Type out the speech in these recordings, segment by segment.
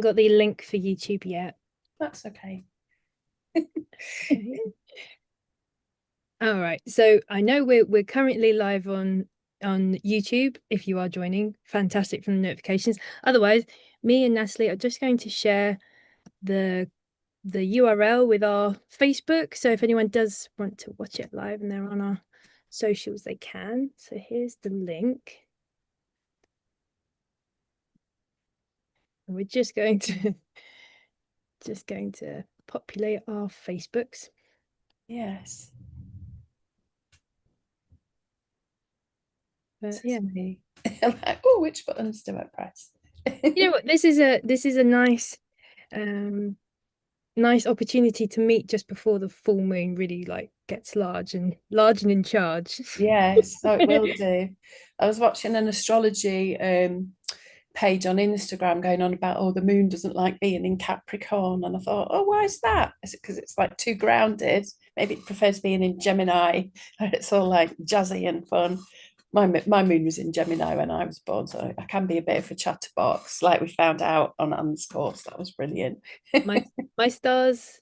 haven't got the link for YouTube yet. That's okay. Okay. All right. So I know we're currently live on YouTube. If you are joining, fantastic from the notifications. Otherwise, me and Natalie are just going to share the URL with our Facebook. So if anyone does want to watch it live and they're on our socials, they can. So here's the link. And we're just going to populate our Facebooks. Yes. But yeah. I'm like, oh, which buttons do I press? You know what? This is a nice nice opportunity to meet just before the full moon really like gets large and in charge. Yes, so it will do. I was watching an astrology page on Instagram going on about, oh, the moon doesn't like being in Capricorn. And I thought, oh, why is that? Is it because it's like too grounded? Maybe it prefers being in Gemini. It's all like jazzy and fun. My moon was in Gemini when I was born, so I can be a bit of a chatterbox, like we found out on Anne's course. That was brilliant. My stars,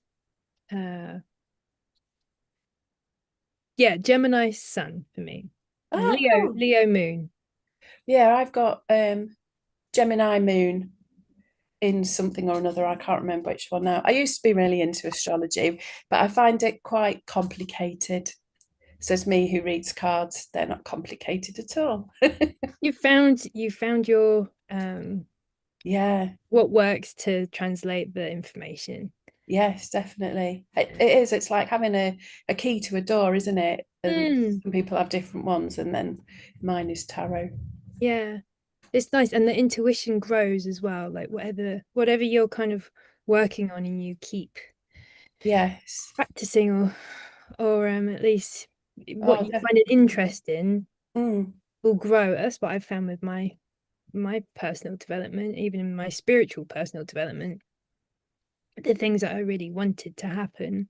yeah, Gemini sun for me, and Oh, cool. Leo moon. Yeah, I've got Gemini moon in something or another. I can't remember which one now. I used to be really into astrology, but I find it quite complicated. Says me who reads cards, they're not complicated at all. You found your Yeah, what works to translate the information. yes, definitely. It is. It's like having a key to a door, isn't it? And Mm, some people have different ones, and then mine is tarot. yeah, it's nice, and the intuition grows as well. Like whatever you're kind of working on, and you keep Yes. practicing, or at least what Oh, you find an interest in mm, will grow. That's what I've found with my personal development, even in my spiritual personal development. The things that I really wanted to happen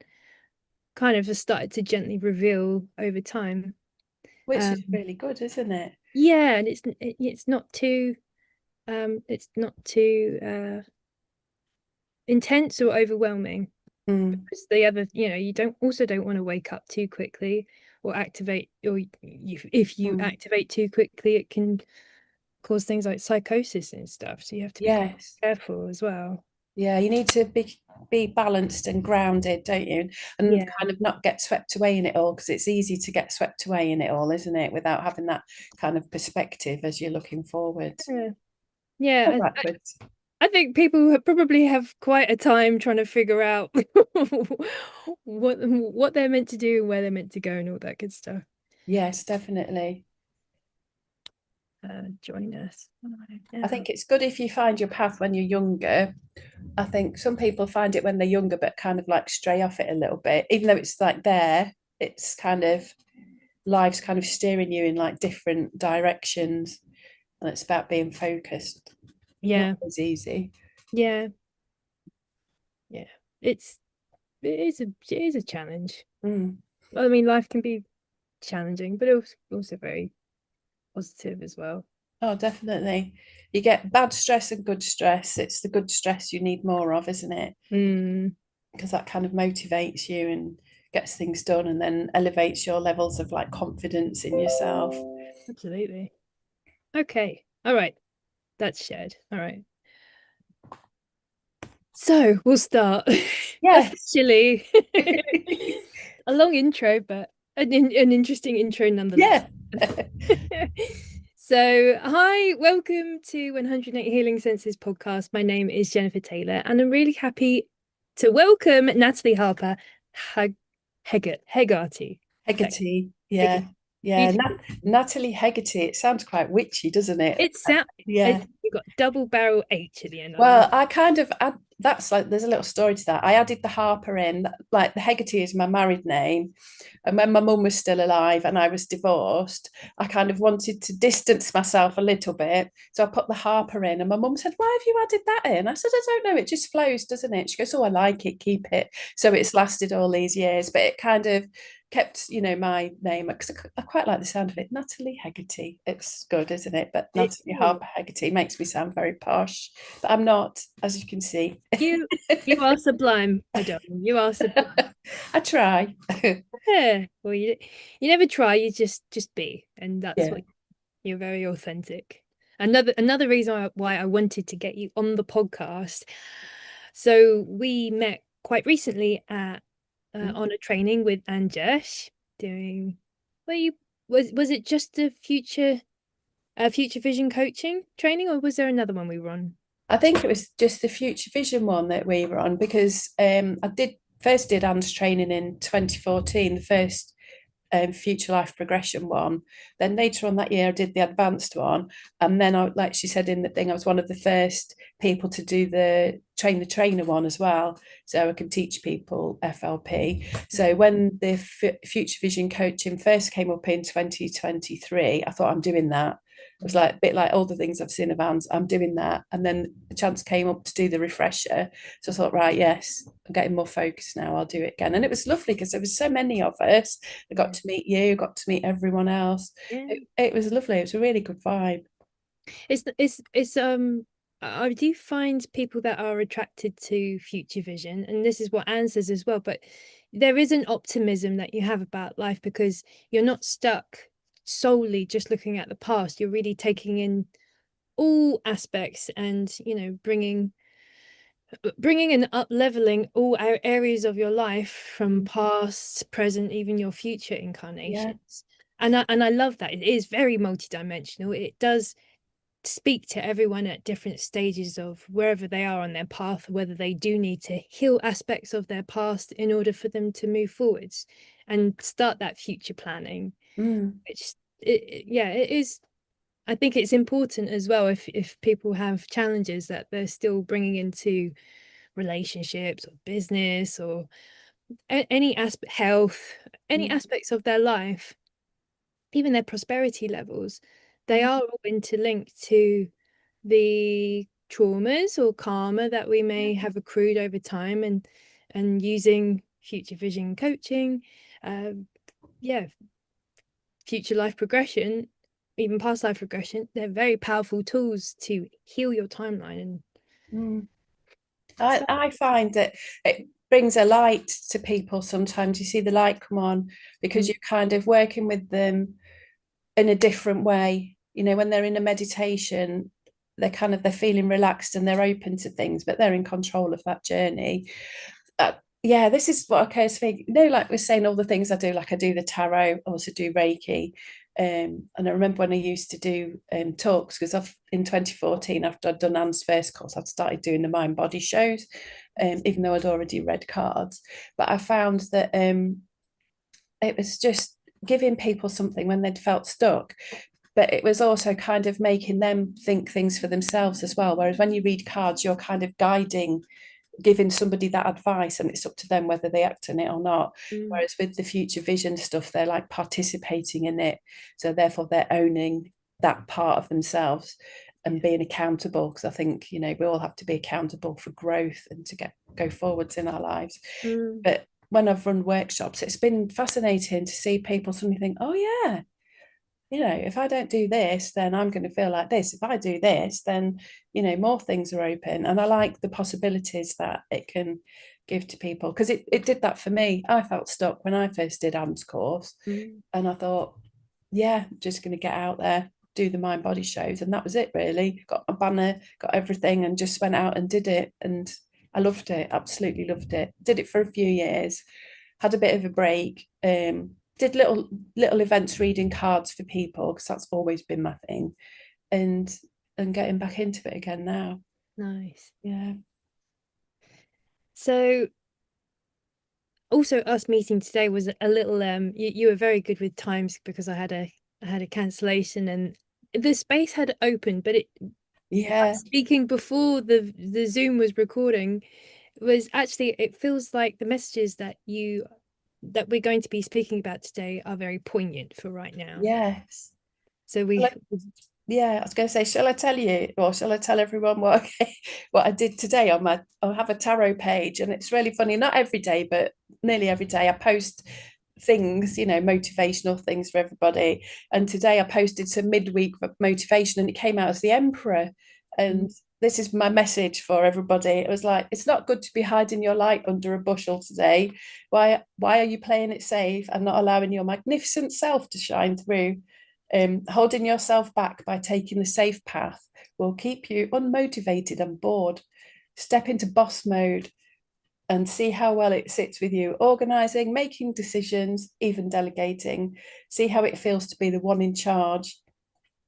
kind of have started to gently reveal over time. which is Um, really good, isn't it? yeah, and it's not too intense or overwhelming. Mm, Because the other, you don't want to wake up too quickly or activate, or if you mm. activate too quickly, it can cause things like psychosis and stuff. So you have to be Yes. careful as well. Yeah, you need to be balanced and grounded, don't you? And Yeah. kind of not get swept away in it all, because it's easy to get swept away in it all, isn't it? Without having that kind of perspective as you're looking forward. Yeah. Go Yeah, backwards. I think people probably have quite a time trying to figure out what they're meant to do and where they're meant to go and all that good stuff. Yes, definitely. Join us. I Yeah. think it's good if you find your path when you're younger. I think some people find it when they're younger, but kind of like stray off it a little bit, even though it's like there, it's kind of life's kind of steering you in like different directions. And it's about being focused. Not Yeah. as easy. Yeah. Yeah. It's it is a challenge. Mm. I mean, life can be challenging, but also very positive as well. Oh, definitely. You get bad stress and good stress. It's the good stress you need more of, isn't it? Mm, Because that kind of motivates you and gets things done and then elevates your levels of like confidence in yourself. absolutely. Okay. All right. That's shared. All right. So we'll start Yes. officially. A long intro, but an interesting intro nonetheless. Yeah. So, hi, welcome to 108 Healing Senses podcast. My name is Jennifer Taylor, and I'm really happy to welcome Natalie Harper, Hegarty. Hegarty. Yeah. Hegarty. Yeah. Beautiful. Natalie Hegarty. It sounds quite witchy, doesn't it? It's sound. Yeah. You've got double barrel H at the end. I love. Well, I kind of add, that's like there's a little story to that. I added the Harper in, like the Hegarty is my married name. And when my mum was still alive and I was divorced, I kind of wanted to distance myself a little bit. So I put the Harper in, and my mum said, "Why have you added that in?" I said, "I don't know, it just flows, doesn't it?" She goes, "Oh, I like it, keep it." So it's lasted all these years, but it kind of kept, my name because I quite like the sound of it. Natalie Hegarty. It's good, isn't it? But It Natalie is. Harper Hegarty makes me sound very posh. But I'm not, as you can see. You you are sublime, my darling. You are sublime. I try. Yeah. Well, you never try, you just be. And that's Yeah. what you're very authentic. Another reason why I wanted to get you on the podcast. So we met quite recently at on a training with Anjesh doing were you was it just a future vision coaching training, or was there another one we were on? I think it was just the Future Vision one that we were on because I did ANDS training in 2014, the first Future Life Progression one. Then later on that year, I did the advanced one, and then like she said in the thing, I was one of the first people to do the train the trainer one as well, so I can teach people FLP. So when the Future Vision coaching first came up in 2023, I thought I'm doing that. It was like a bit like all the things I've seen of Anne's, I'm doing that. And then the chance came up to do the refresher. So I thought, right, yes, I'm getting more focused now. I'll do it again. And it was lovely because there was so many of us. I got to meet you, got to meet everyone else. Yeah. It was lovely. It was a really good vibe. It's I do find people that are attracted to future vision, and this is what Anne says as well, but there is an optimism that you have about life because you're not stuck solely just looking at the past. You're really taking in all aspects and, bringing and up leveling all areas of your life from past, present, even your future Yeah. incarnations. And I love that. It is very multidimensional. It does speak to everyone at different stages of wherever they are on their path, whether they do need to heal aspects of their past in order for them to move forwards and start that future planning. Mm. Which, yeah, it is. I think it's important as well if people have challenges that they're still bringing into relationships or business or any aspect, health, any Mm. aspects of their life, even their prosperity levels, they Mm. are all interlinked to the traumas or karma that we Yeah. may have accrued over time, and using future vision coaching, uh, yeah, future life progression, even past life regression, they're very powerful tools to heal your timeline and Mm. stuff. I find that it brings a light to people sometimes. You see the light come on because Mm, you're kind of working with them in a different way. When they're in a meditation, they're feeling relaxed and they're open to things, but they're in control of that journey. Yeah, this is what occurs for me. Like we're saying, all the things I do, like I do the tarot, I also do Reiki. And I remember when I used to do talks, because in 2014, after I'd done Anne's first course, I'd started doing the mind body shows, even though I'd already read cards. But I found that it was just giving people something when they'd felt stuck, but it was also kind of making them think things for themselves as well. Whereas when you read cards, you're kind of giving somebody that advice, and it's up to them whether they act on it or not. mm, Whereas with the future vision stuff, they're like participating in it. So therefore they're owning that part of themselves and being accountable. Because I think, we all have to be accountable for growth and to go forwards in our lives. mm, But when I've run workshops, it's been fascinating to see people suddenly think, oh yeah, if I don't do this, then I'm going to feel like this. If I do this, then, more things are open. And I like the possibilities that it can give to people, because it did that for me. I felt stuck when I first did Anne's course. mm. And I thought, yeah, I'm just going to get out there, do the mind body shows. And that was it, really. Got my banner, got everything, and just went out and did it. And I loved it, absolutely loved it. Did it for a few years, had a bit of a break. Did little events reading cards for people, because that's always been my thing, and getting back into it again now. Nice. Yeah. So also us meeting today was a little you were very good with times because I had a cancellation and the space had opened, but Yeah. speaking before the Zoom was recording was actually, it feels like the messages that we're going to be speaking about today are very poignant for right now. Yes. So Yeah, I was going to say, shall I tell you, or shall I tell everyone what I did today on I have a tarot page, and it's really funny. Not every day, but nearly every day, I post things, motivational things for everybody. And today I posted some midweek motivation and it came out as the Emperor. And this is my message for everybody. It was like, it's not good to be hiding your light under a bushel today. Why are you playing it safe and not allowing your magnificent self to shine through? Holding yourself back by taking the safe path will keep you unmotivated and bored. Step into boss mode and see how well it sits with you, organizing, making decisions, even delegating. See how it feels to be the one in charge.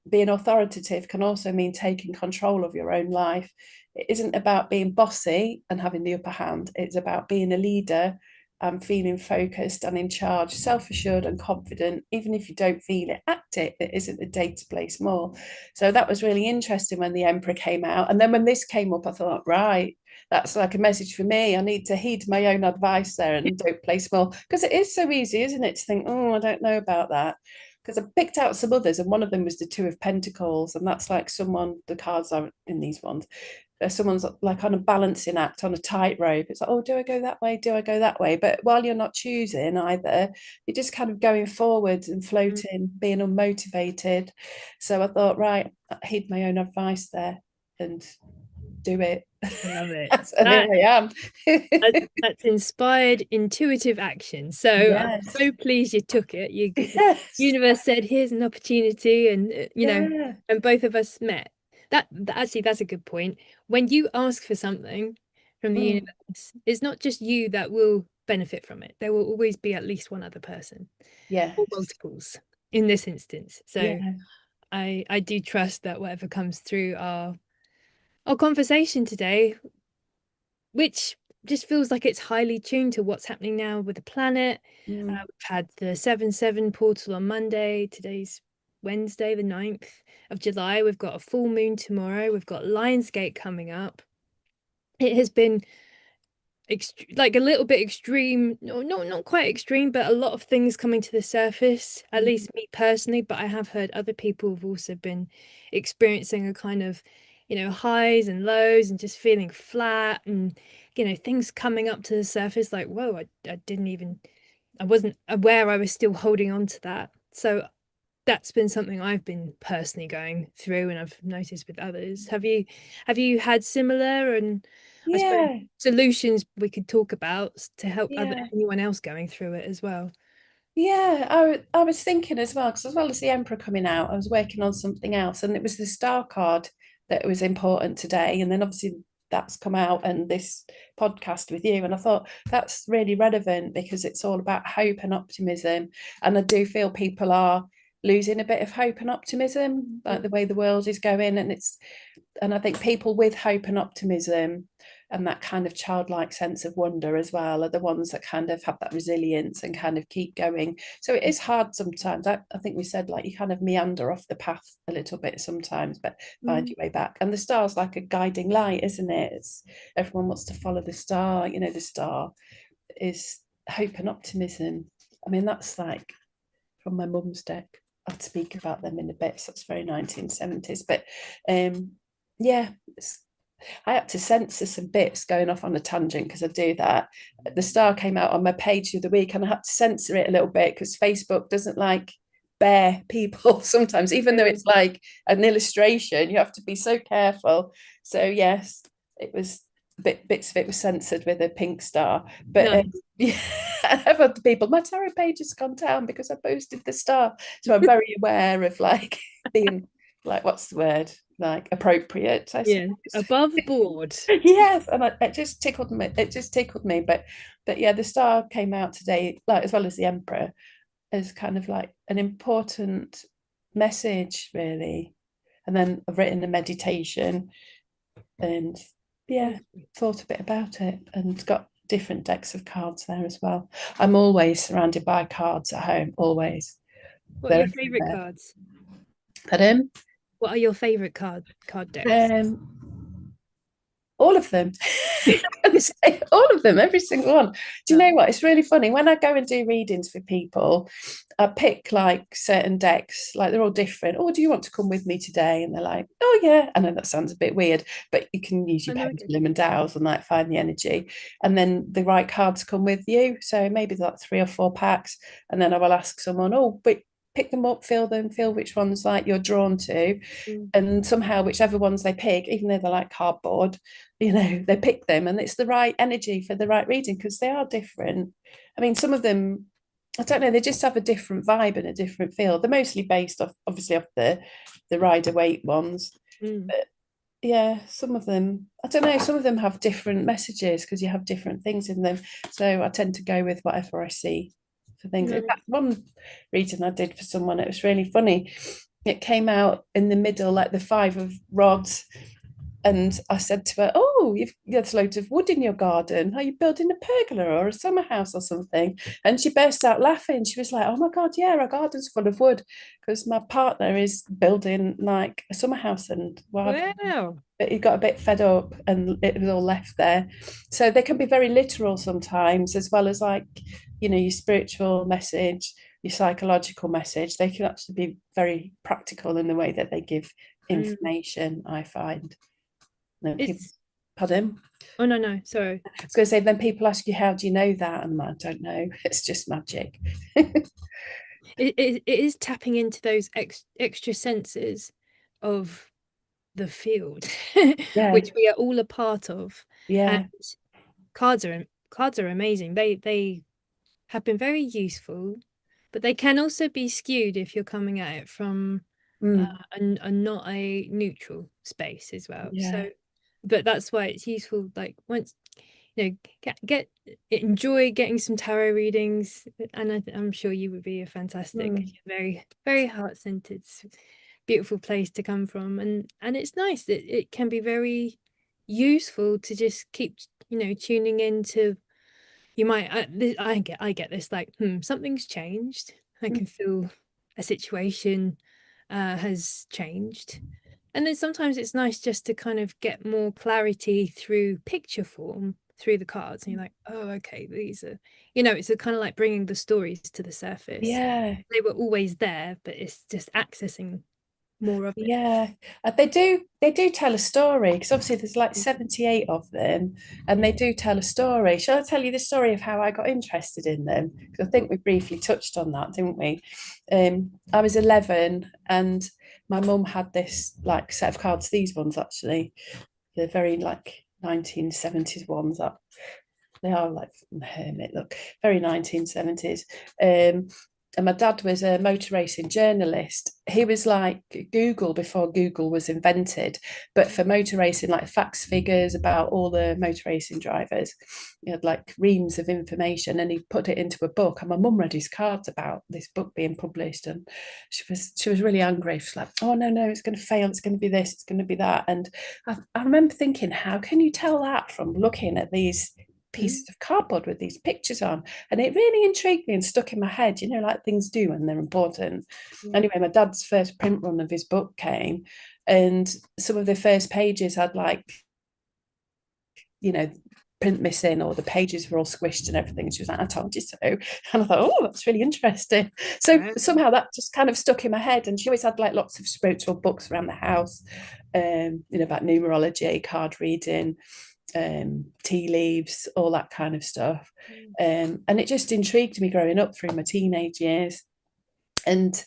Being authoritative can also mean taking control of your own life. It isn't about being bossy and having the upper hand. It's about being a leader and feeling focused and in charge, self-assured and confident. Even if you don't feel it, act it. It isn't a day to play small. So that was really interesting when the Emperor came out. And then when this came up, I thought, right, that's like a message for me. I need to heed my own advice there and don't play small, because it is so easy, isn't it, to think, oh, I don't know about that. Because I picked out some others, and one of them was the Two of Pentacles, and that's like someone, the cards are in these ones, someone's like on a balancing act on a tightrope. It's like, oh, do I go that way? Do I go that way? But while you're not choosing either, you're just kind of going forwards and floating, being unmotivated. So I thought, right, I heed my own advice there and do it. I love it. And here I am. That's inspired intuitive action. So I'm Yes. so pleased you took it. Yes. Universe said, "Here's an opportunity," and Yeah. and both of us met. Actually, that's a good point. When you ask for something from the Mm. universe, it's not just you that will benefit from it. There will always be at least one other person, Yes. or multiples in this instance. So Yeah. I do trust that whatever comes through our conversation today, which just feels like it's highly tuned to what's happening now with the planet. Mm. We've had the 7/7 portal on Monday. Today's Wednesday, the 9th of July. We've got a full moon tomorrow. We've got Lionsgate coming up. It has been like a little bit extreme, no, not quite extreme, but a lot of things coming to the surface, at Mm. least me personally, but I have heard other people have also been experiencing a kind of, highs and lows and just feeling flat and, things coming up to the surface like, whoa, I wasn't aware I was still holding on to that. So that's been something I've been personally going through and I've noticed with others. Have you had similar, and I suppose Yeah. solutions we could talk about to help Yeah. anyone else going through it as well? Yeah, I was thinking as well, because as well as the Emperor coming out, I was working on something else, and it was the star card that was important today. And then obviously that's come out and this podcast with you. And I thought that's really relevant because it's all about hope and optimism. And I do feel people are losing a bit of hope and optimism, like the way the world is going. And I think people with hope and optimism and that kind of childlike sense of wonder as well are the ones that kind of have that resilience and kind of keep going. So it is hard sometimes. I think we said like you kind of meander off the path a little bit sometimes, but find your way back. And the star's like a guiding light, isn't it? It's everyone wants to follow the star. The star is hope and optimism. I mean, that's like from my mum's deck. I'd speak about them in a bit. So it's very 1970s. But yeah, I had to censor some bits going off on a tangent because I do that. The star came out on my page the other week and I had to censor it a little bit because Facebook doesn't like bear people sometimes, even though it's like an illustration, you have to be so careful. So yes, it was bits of it was censored with a pink star. But Nice. yeah, I have other people, my tarot page has gone down because I posted the star. So I'm very aware of like being like, what's the word? Like appropriate, I Yeah, suppose. above board. Yes, and it just tickled me. It just tickled me. But yeah, the star came out today, like as well as the Emperor, as kind of like an important message, really. And then I've written a meditation, and yeah, thought a bit about it, and got different decks of cards there as well. I'm always surrounded by cards at home, always. What are They're your favorite everywhere. cards? Pardon? What are your favorite card decks? Um, All of them. All of them, every single one. Do you know what? It's really funny. When I go and do readings for people, I pick like certain decks, like they're all different. Oh, do you want to come with me today? And they're like, oh yeah. I know that sounds a bit weird, but you can use your pendulum and dials and like find the energy. And then the right cards come with you. So maybe like 3 or 4 packs. And then I will ask someone, oh, but pick them up, feel them, feel which ones like you're drawn to. And somehow whichever ones they pick, even though they're like cardboard, they pick them and it's the right energy for the right reading because they are different. I mean, some of them, I don't know, they just have a different vibe and a different feel. They're mostly based off, obviously, off the Rider Waite ones. But yeah, some of them, I don't know, some of them have different messages because you have different things in them. So I tend to go with whatever I see for things. In fact, one reading I did for someone, it was really funny. It came out in the middle, like the 5 of Rods. And I said to her, oh, there's loads of wood in your garden. Are you building a pergola or a summer house or something? And she burst out laughing. She was like, oh my God, yeah, our garden's full of wood because my partner is building like a summer house. And Wow. But he got a bit fed up and it was all left there. So they can be very literal sometimes, as well as like, your spiritual message, your psychological message. They can actually be very practical in the way that they give information, I find. No, people, pardon? Oh, no, sorry. I was going to say, then people ask you, how do you know that? And I don't know. It's just magic. It is tapping into those extra senses of the field, Yeah. which we are all a part of. Yeah. And cards are amazing. They have been very useful, but they can also be skewed if you're coming at it from a not a neutral space as well. Yeah. So, but that's why it's useful. Like once get enjoy getting some tarot readings, and I'm sure you would be a fantastic, very very heart-centered, beautiful place to come from, and it's nice that it can be very useful to just keep tuning into. You might I get this like something's changed. I can feel a situation has changed. And then sometimes it's nice just to kind of get more clarity through picture form through the cards. And you're like, oh, okay, these are, it's a kind of like bringing the stories to the surface. Yeah. They were always there, but it's just accessing more of it. Yeah, they do tell a story because obviously there's like 78 of them and they do tell a story. Shall I tell you the story of how I got interested in them? Because I think we briefly touched on that, didn't we? I was 11 and my mum had this like set of cards, these ones actually. They're very like 1970s ones that they are like hermit look, very 1970s. And my dad was a motor racing journalist. He was like Google before Google was invented, but for motor racing, like facts, figures about all the motor racing drivers. He had like reams of information, and he put it into a book. And my mum read his cards about this book being published, and she was really angry. She's like, "Oh no, it's going to fail. It's going to be this. It's going to be that." And I remember thinking, how can you tell that from looking at these pieces of cardboard with these pictures on? And it really intrigued me and stuck in my head, like things do when they're important. Anyway, my dad's first print run of his book came, and some of the first pages had like print missing, or the pages were all squished and everything. And she was like, I told you so. And I thought, oh, that's really interesting. So somehow that just kind of stuck in my head. And she always had like lots of spiritual books around the house, about numerology, card reading, tea leaves, all that kind of stuff. And it just intrigued me growing up through my teenage years. And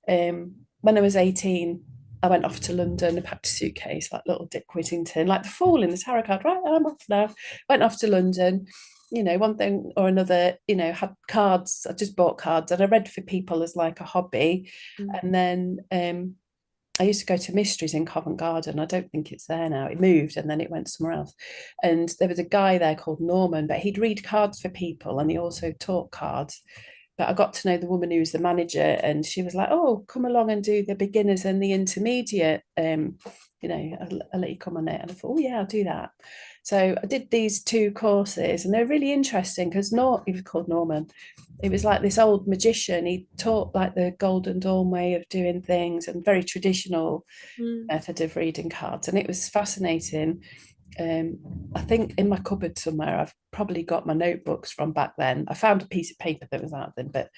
when I was 18, I went off to London. I packed a suitcase like little Dick Whittington, like the fool in the tarot card. Right, I'm off now. Went off to London. One thing or another, had cards. I just bought cards and I read for people as like a hobby. And then I used to go to Mysteries in Covent Garden. I don't think it's there now. It moved and then it went somewhere else. And there was a guy there called Norman, but he'd read cards for people and he also taught cards. But I got to know the woman who was the manager, and she was like, "Oh, come along and do the beginners and the intermediate. I'll let you come on it." And I thought, "Oh yeah, I'll do that." So I did these 2 courses, and they're really interesting because he was called Norman. He was like this old magician. He taught like the Golden Dawn way of doing things and very traditional method of reading cards, and it was fascinating. I think in my cupboard somewhere, I've probably got my notebooks from back then. I found a piece of paper that was out of them, but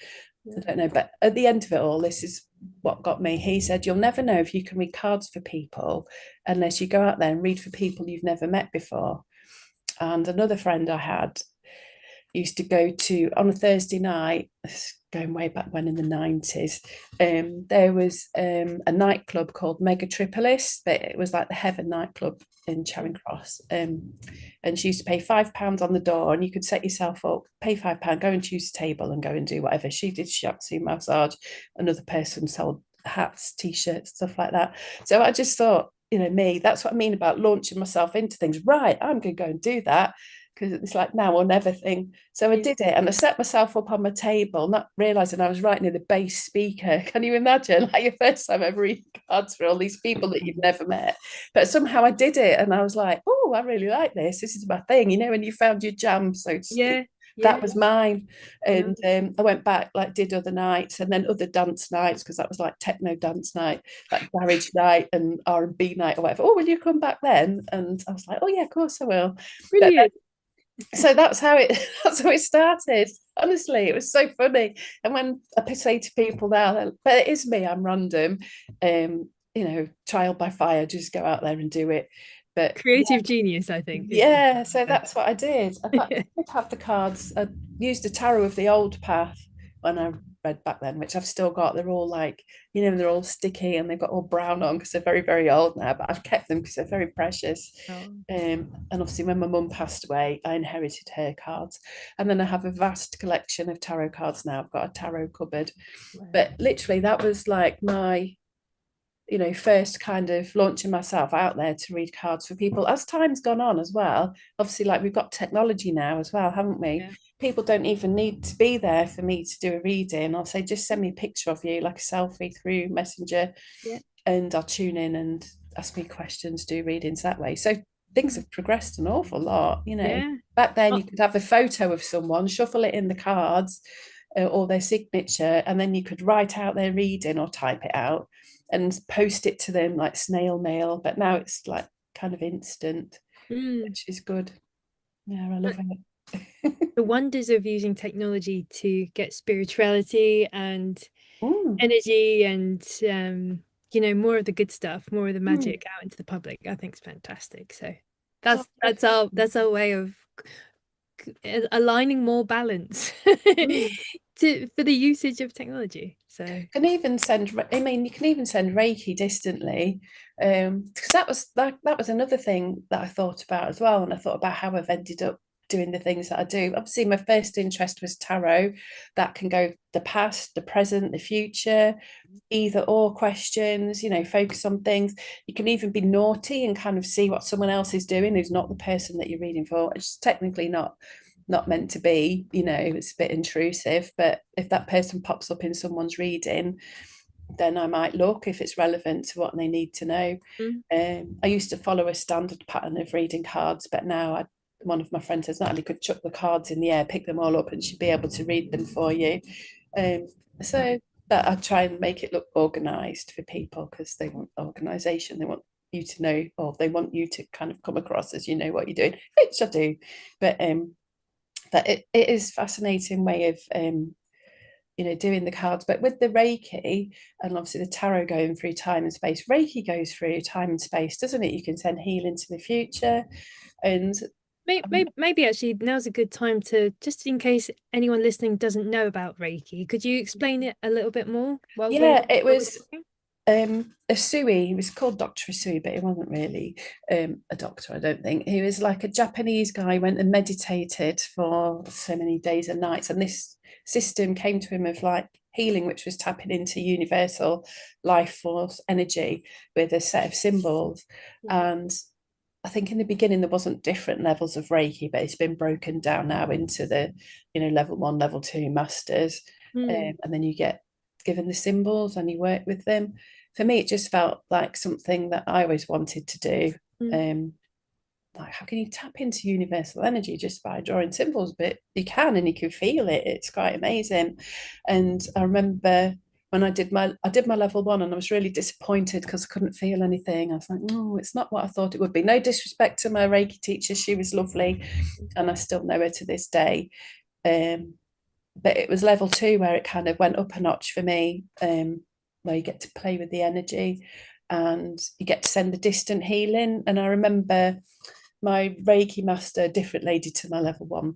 I don't know. But at the end of it all, this is what got me. He said, "You'll never know if you can read cards for people unless you go out there and read for people you've never met before." And another friend I had used to go to on a Thursday night, going way back when in the 90s, there was a nightclub called Megatropolis, but it was like the Heaven nightclub in Charing Cross. And she used to pay £5 on the door, and you could set yourself up, pay £5, go and choose a table and go and do whatever. She did shiatsu massage, another person sold hats, t-shirts, stuff like that. So I just thought, me, that's what I mean about launching myself into things. Right, I'm going to go and do that, because it's like now or never thing. So I did it, and I set myself up on my table, not realizing I was right near the bass speaker. Can you imagine, like your first time ever reading cards for all these people that you've never met? But somehow I did it, and I was like, oh, I really like this. This is my thing, when you found your jam, so to speak. Yeah, That yeah. was mine. No. And I went back, like did other nights, and then other dance nights, because that was like techno dance night, like garage night and R&B night or whatever. Oh, will you come back then? And I was like, oh yeah, of course I will. But Brilliant. so that's how it that's how it started. Honestly, it was so funny. And when I say to people now, but it is me, I'm random, trial by fire, just go out there and do it. But Creative genius, I think, is yeah, so that's what I did. In fact, I did have the cards. I used the tarot of the old path when I read back then, which I've still got. They're all like, they're all sticky and they've got all brown on because they're very, very old now, but I've kept them because they're very precious. Oh, And obviously, when my mum passed away, I inherited her cards. And then I have a vast collection of tarot cards now. I've got a tarot cupboard. wow. But literally, that was like my first kind of launching myself out there to read cards for people. As time's gone on as well, obviously, like we've got technology now as well, haven't we? Yeah. People don't even need to be there for me to do a reading. I'll say, just send me a picture of you, like a selfie through Messenger, Yeah. and I'll tune in and ask me questions, do readings that way. So things have progressed an awful lot. Yeah. Back then, Oh, you could have a photo of someone, shuffle it in the cards, or their signature, and then you could write out their reading or type it out and post it to them like snail mail. But now it's like kind of instant, mm. which is good. Yeah, I love But it. the wonders of using technology to get spirituality and Mm, energy and more of the good stuff, more of the mm. magic out into the public, I think is fantastic. So Oh, that's our way of aligning more balance mm. for the usage of technology. So Can even send, I mean, you can even send Reiki distantly. Because that was another thing that I thought about as well. And I thought about how I've ended up doing the things that I do. Obviously, my first interest was tarot. That can go the past, the present, the future, either or questions, focus on things. You can even be naughty and kind of see what someone else is doing who's not the person that you're reading for. It's technically not meant to be, it's a bit intrusive, but if that person pops up in someone's reading, then I might look if it's relevant to what they need to know. mm, I used to follow a standard pattern of reading cards, but now one of my friends says, Natalie could chuck the cards in the air, pick them all up, and she'd be able to read them for you. So but I try and make it look organized for people because they want organization. They want you to know, or they want you to kind of come across as you know what you're doing, which I do. But it is fascinating way of doing the cards. But with the Reiki and obviously the tarot going through time and space, Reiki goes through time and space, doesn't it? You can send healing to the future. And maybe actually now's a good time to, just in case anyone listening doesn't know about Reiki, could you explain it a little bit more while yeah, it we're was talking? Asui. He was called Dr. Asui, but he wasn't really a doctor, I don't think. He was like a Japanese guy, went and meditated for so many days and nights. And this system came to him of like healing, which was tapping into universal life force energy with a set of symbols. And I think in the beginning there wasn't different levels of Reiki, but it's been broken down now into the, level 1, level 2 masters. Mm, And then you get given the symbols and you work with them. For me, it just felt like something that I always wanted to do. mm, Um, like how can you tap into universal energy just by drawing symbols? But you can, and you can feel it. It's quite amazing. And I remember when I did my level 1, and I was really disappointed because I couldn't feel anything. I was like, no, it's not what I thought it would be. No disrespect to my Reiki teacher, she was lovely, and I still know her to this day. But it was level 2 where it kind of went up a notch for me, where you get to play with the energy and you get to send the distant healing. And I remember my Reiki master, a different lady to my level 1,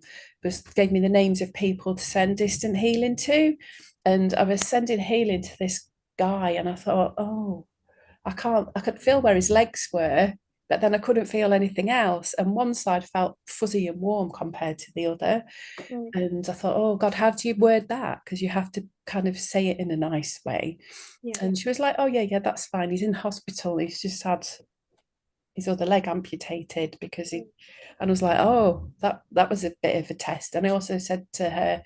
gave me the names of people to send distant healing to. And I was sending healing to this guy, and I thought, oh, I could feel where his legs were, but then I couldn't feel anything else. And one side felt fuzzy and warm compared to the other. Right. And I thought, oh God, how do you word that? Because you have to kind of say it in a nice way. Yeah. And she was like, oh yeah, that's fine. He's in hospital. He's just had his other leg amputated because he, and I was like, oh, that was a bit of a test. And I also said to her,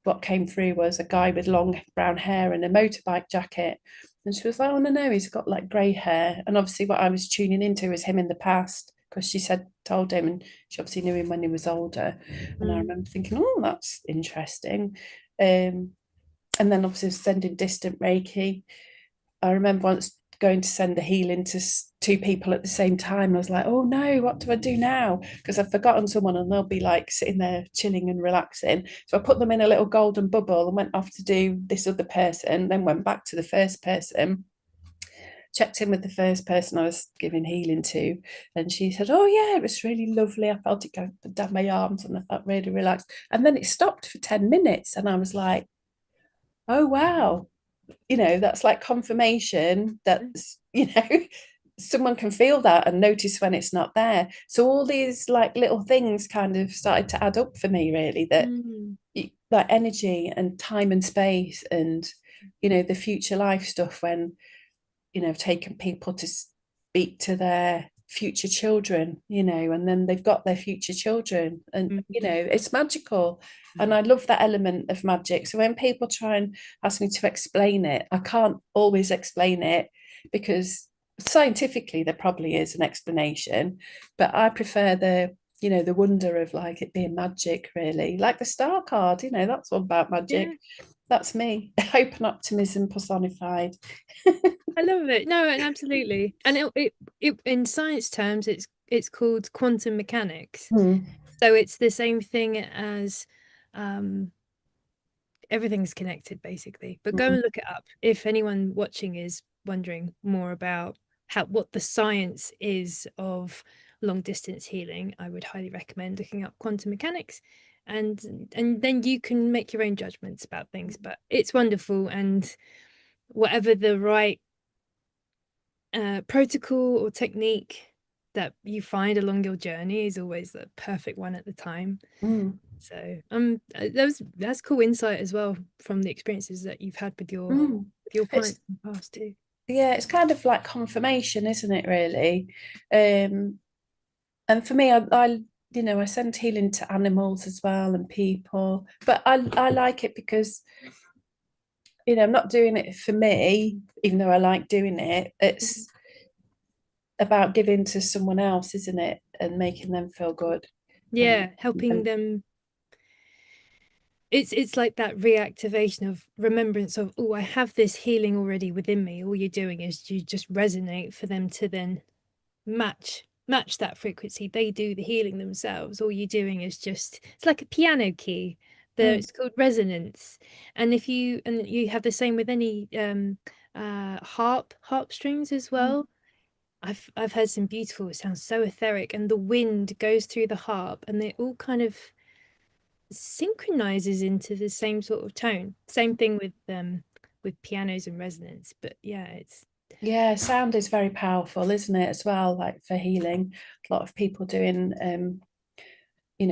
what came through was a guy with long brown hair and a motorbike jacket. And she was like, oh no, he's got like grey hair. And obviously what I was tuning into was him in the past, because she told him, and she obviously knew him when he was older. And I Mm. remember thinking, oh, that's interesting. And then obviously sending distant Reiki. I remember once going to send the healing to 2 people at the same time. I was like, oh no, what do I do now? Because I've forgotten someone, and they'll be like sitting there chilling and relaxing. So I put them in a little golden bubble and went off to do this other person, then went back to the first person, checked in with the first person I was giving healing to, and she said, oh yeah, it was really lovely. I felt it go down my arms and I felt really relaxed. And then it stopped for 10 minutes, and I was like, oh wow, that's like confirmation that's, someone can feel that and notice when it's not there. So all these like little things kind of started to add up for me, really, that Mm. that energy and time and space, and the future life stuff, when I've taken people to speak to their future children, and then they've got their future children, and Mm. it's magical. And I love that element of magic. So when people try and ask me to explain it, I can't always explain it, because scientifically there probably is an explanation, but I prefer the wonder of like it being magic, really, like the star card, that's all about Yeah. magic. That's me. Hope and optimism personified. I love it. No, and absolutely. And it in science terms, it's called quantum mechanics. Hmm. So it's the same thing as um everything's connected basically. But go Mm, and look it up if anyone watching is wondering more about what the science is of long distance healing. I would highly recommend looking up quantum mechanics, and then you can make your own judgments about things. But it's wonderful, and whatever the right protocol or technique that you find along your journey is always the perfect one at the time. mm, So that's cool insight as well from the experiences that you've had mm. with your It's clients in the past too. Yeah, it's kind of like confirmation, isn't it, really? And for me, I send healing to animals as well and people, but I like it because I'm not doing it for me, even though I like doing it. It's about giving to someone else, isn't it, and making them feel good. And, Yeah, helping and them. It's like that reactivation of remembrance of, oh, I have this healing already within me. All you're doing is you just resonate for them to then match that frequency. They do the healing themselves. All you're doing is just, it's like a piano key. mm, It's called resonance. And if you have the same with any harp strings as mm. well. I've heard some beautiful, it sounds so etheric, and the wind goes through the harp and it all kind of synchronizes into the same sort of tone. Same thing with pianos and resonance. But yeah, it's Yeah, sound is very powerful, isn't it, as well, like for healing. A lot of people doing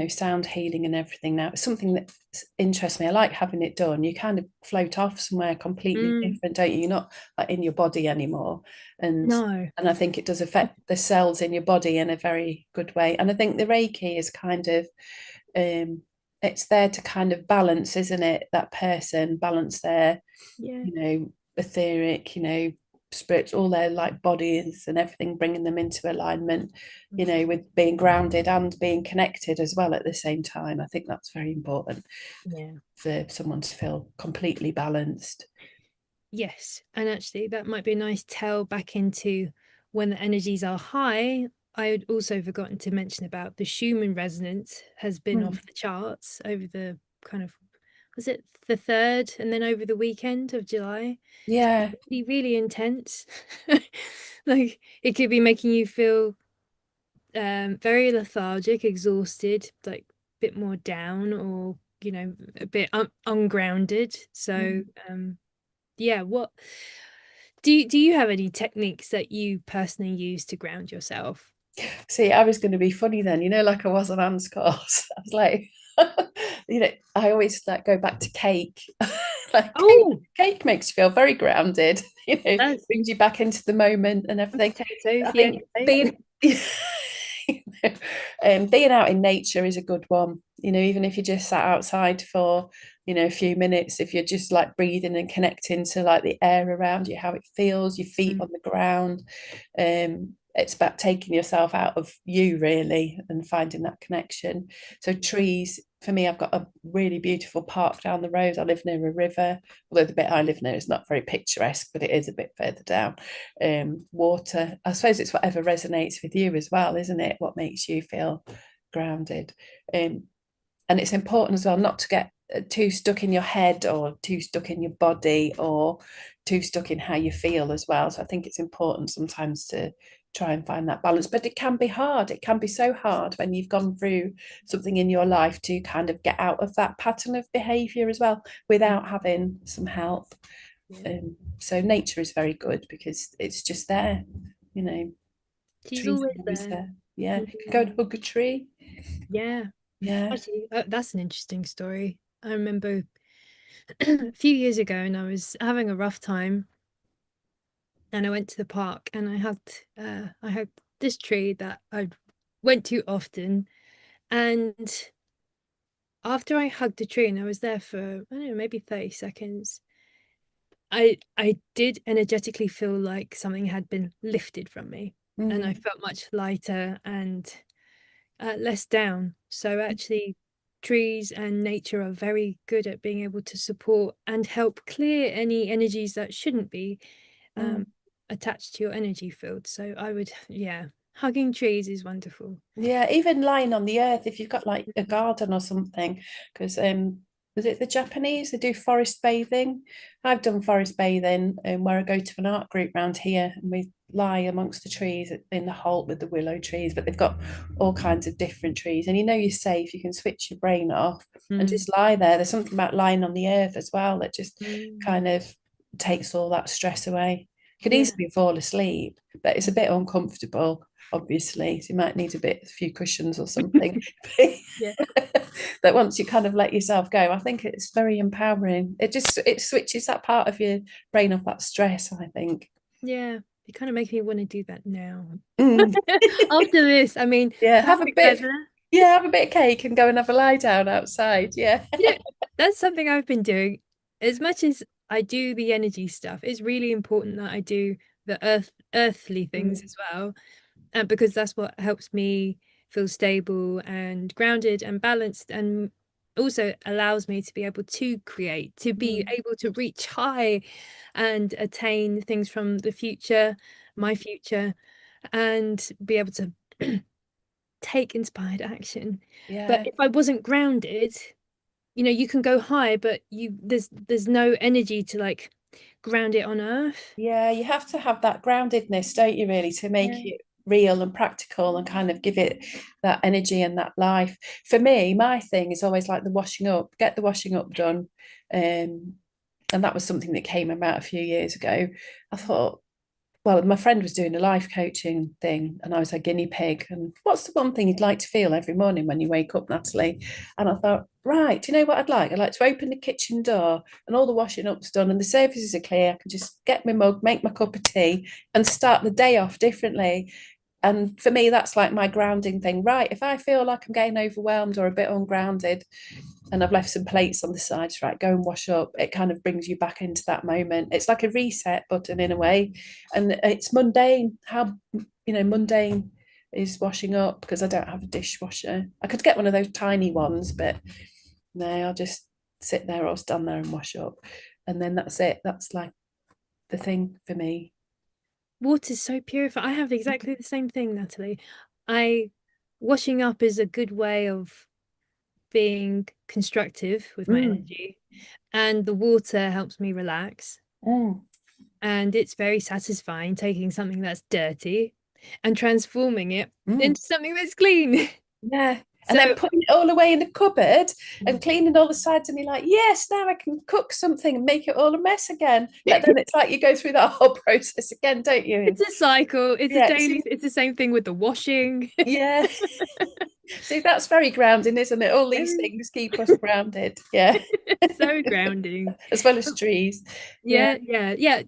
sound healing and everything now. It's something that interests me. I like having it done. You kind of float off somewhere completely mm, different, don't you? You're not like in your body anymore. And no. and I think it does affect the cells in your body in a very good way. And I think the Reiki is kind of um it's there to kind of balance, isn't it? That person, balance their, Yeah. etheric, spiritual, all their like bodies and everything, bringing them into alignment, with being grounded and being connected as well at the same time. I think that's very important Yeah. for someone to feel completely balanced. Yes, and actually that might be a nice tell back into when the energies are high. I had also forgotten to mention about the Schumann resonance has been Mm. off the charts over the kind of, was it the 3rd and then over the weekend of July? It's Yeah. been really, really intense. Like it could be making you feel very lethargic, exhausted, like a bit more down, or a bit ungrounded. So Mm. yeah, what do you have any techniques that you personally use to ground yourself? See, I was going to be funny then, like I was on Anne's course. I was like, I always like go back to cake. Like Oh, cake makes you feel very grounded, that's brings you back into the moment and everything. potatoes. I Yeah, think same. being out in nature is a good one. Even if you just sat outside for, a few minutes, if you're just like breathing and connecting to like the air around you, how it feels, your feet Mm, on the ground. It's about taking yourself out of you really and finding that connection. So trees, for me, I've got a really beautiful park down the road. I live near a river, although the bit I live near is not very picturesque, but it is a bit further down. Water, I suppose it's whatever resonates with you as well, isn't it? What makes you feel grounded. And it's important as well not to get too stuck in your head or too stuck in your body or too stuck in how you feel as well. So I think it's important sometimes to try and find that balance, but it can be hard. It can be so hard when you've gone through something in your life to kind of get out of that pattern of behavior as well mm, without having some help. yeah. So nature is very good because it's just there, you know, She's trees always are always there. there. Yeah, you can go Mhm. and hug a tree. Yeah. Yeah. Actually, that's an interesting story. I remember a few years ago, and I was having a rough time, and I went to the park, and I had this tree that I went to often, and after I hugged the tree, and I was there for, I don't know, maybe 30 seconds, I did energetically feel like something had been lifted from me, and I Mm. felt much lighter and less down. So actually, trees and nature are very good at being able to support and help clear any energies that shouldn't be um, Mm. attached to your energy field. So I would, yeah, hugging trees is wonderful. Yeah, even lying on the earth, if you've got like a Mhm. garden or something, because was it the Japanese? They do forest bathing. I've done forest bathing where I go to an art group round here and we lie amongst the trees in the Holt with the willow trees, but they've got all kinds of different trees. And you're safe, you can switch your brain off and Mm, just lie there. There's something about lying on the earth as well that just mm, kind of takes all that stress away. You can yeah, easily fall asleep, but it's a mm, bit uncomfortable obviously. So you might need a few cushions or something. yeah, That once you kind of let yourself go, I think it's very empowering. It switches that part of your brain off that stress, I think. yeah. You kind of make me want to do that now. Mm. After this, I mean, Yeah, perfect weather. have a bit of cake and go and have a lie down outside. Yeah. You know, that's something I've been doing. As much as I do the energy stuff, it's really important that I do the earthly things Mm. as well, because that's what helps me feel stable and grounded and balanced, and also allows me to be able to create, to be Mm. able to reach high and attain things from the future, my future, and be able to take inspired action. But Yeah. if I wasn't grounded, you can go high, but there's no energy to like ground it on earth. Yeah, you have to have that groundedness, don't you, really, to make Yeah. it real and practical and kind of give it that energy and that life. For me, my thing is always like the washing up, get the washing up done. And that was something that came about a few years ago. I thought, well, my friend was doing a life coaching thing and I was a guinea pig. And what's the one thing you'd like to feel every morning when you wake up, Natalie? And I thought, right, do you know what I'd like? I'd like to open the kitchen door and all the washing up's done and the surfaces are clear. I can just get my mug, make my cup of tea and start the day off differently. And for me, that's like my grounding thing. Right, if I feel like I'm getting overwhelmed or a bit ungrounded, and I've left some plates on the sides, right, go and wash up. It kind of brings you back into that moment. It's like a reset button in a way. And it's mundane. How, mundane is washing up because I don't have a dishwasher. I could get one of those tiny ones, but no, I'll just sit there or stand there and wash up. And then that's it. That's like the thing for me. Water's so purifying. I have exactly the same thing, Natalie. I Washing up is a good way of being constructive with my Mm, energy, and the water helps me relax. mm, And it's very satisfying taking something that's dirty and transforming it mm. into something that's clean. Yeah. And So then putting it all away in the cupboard and cleaning all the sides, and you're like, yes, now I can cook something and make it all a mess again. But then it's like you go through that whole process again, don't you? it's And a cycle. It's a yeah, daily, it's the same thing with the washing. yeah. See, that's very grounding, isn't it? All these Very, things keep us grounded. Yeah. so grounding. As well as trees. Yeah. Yeah.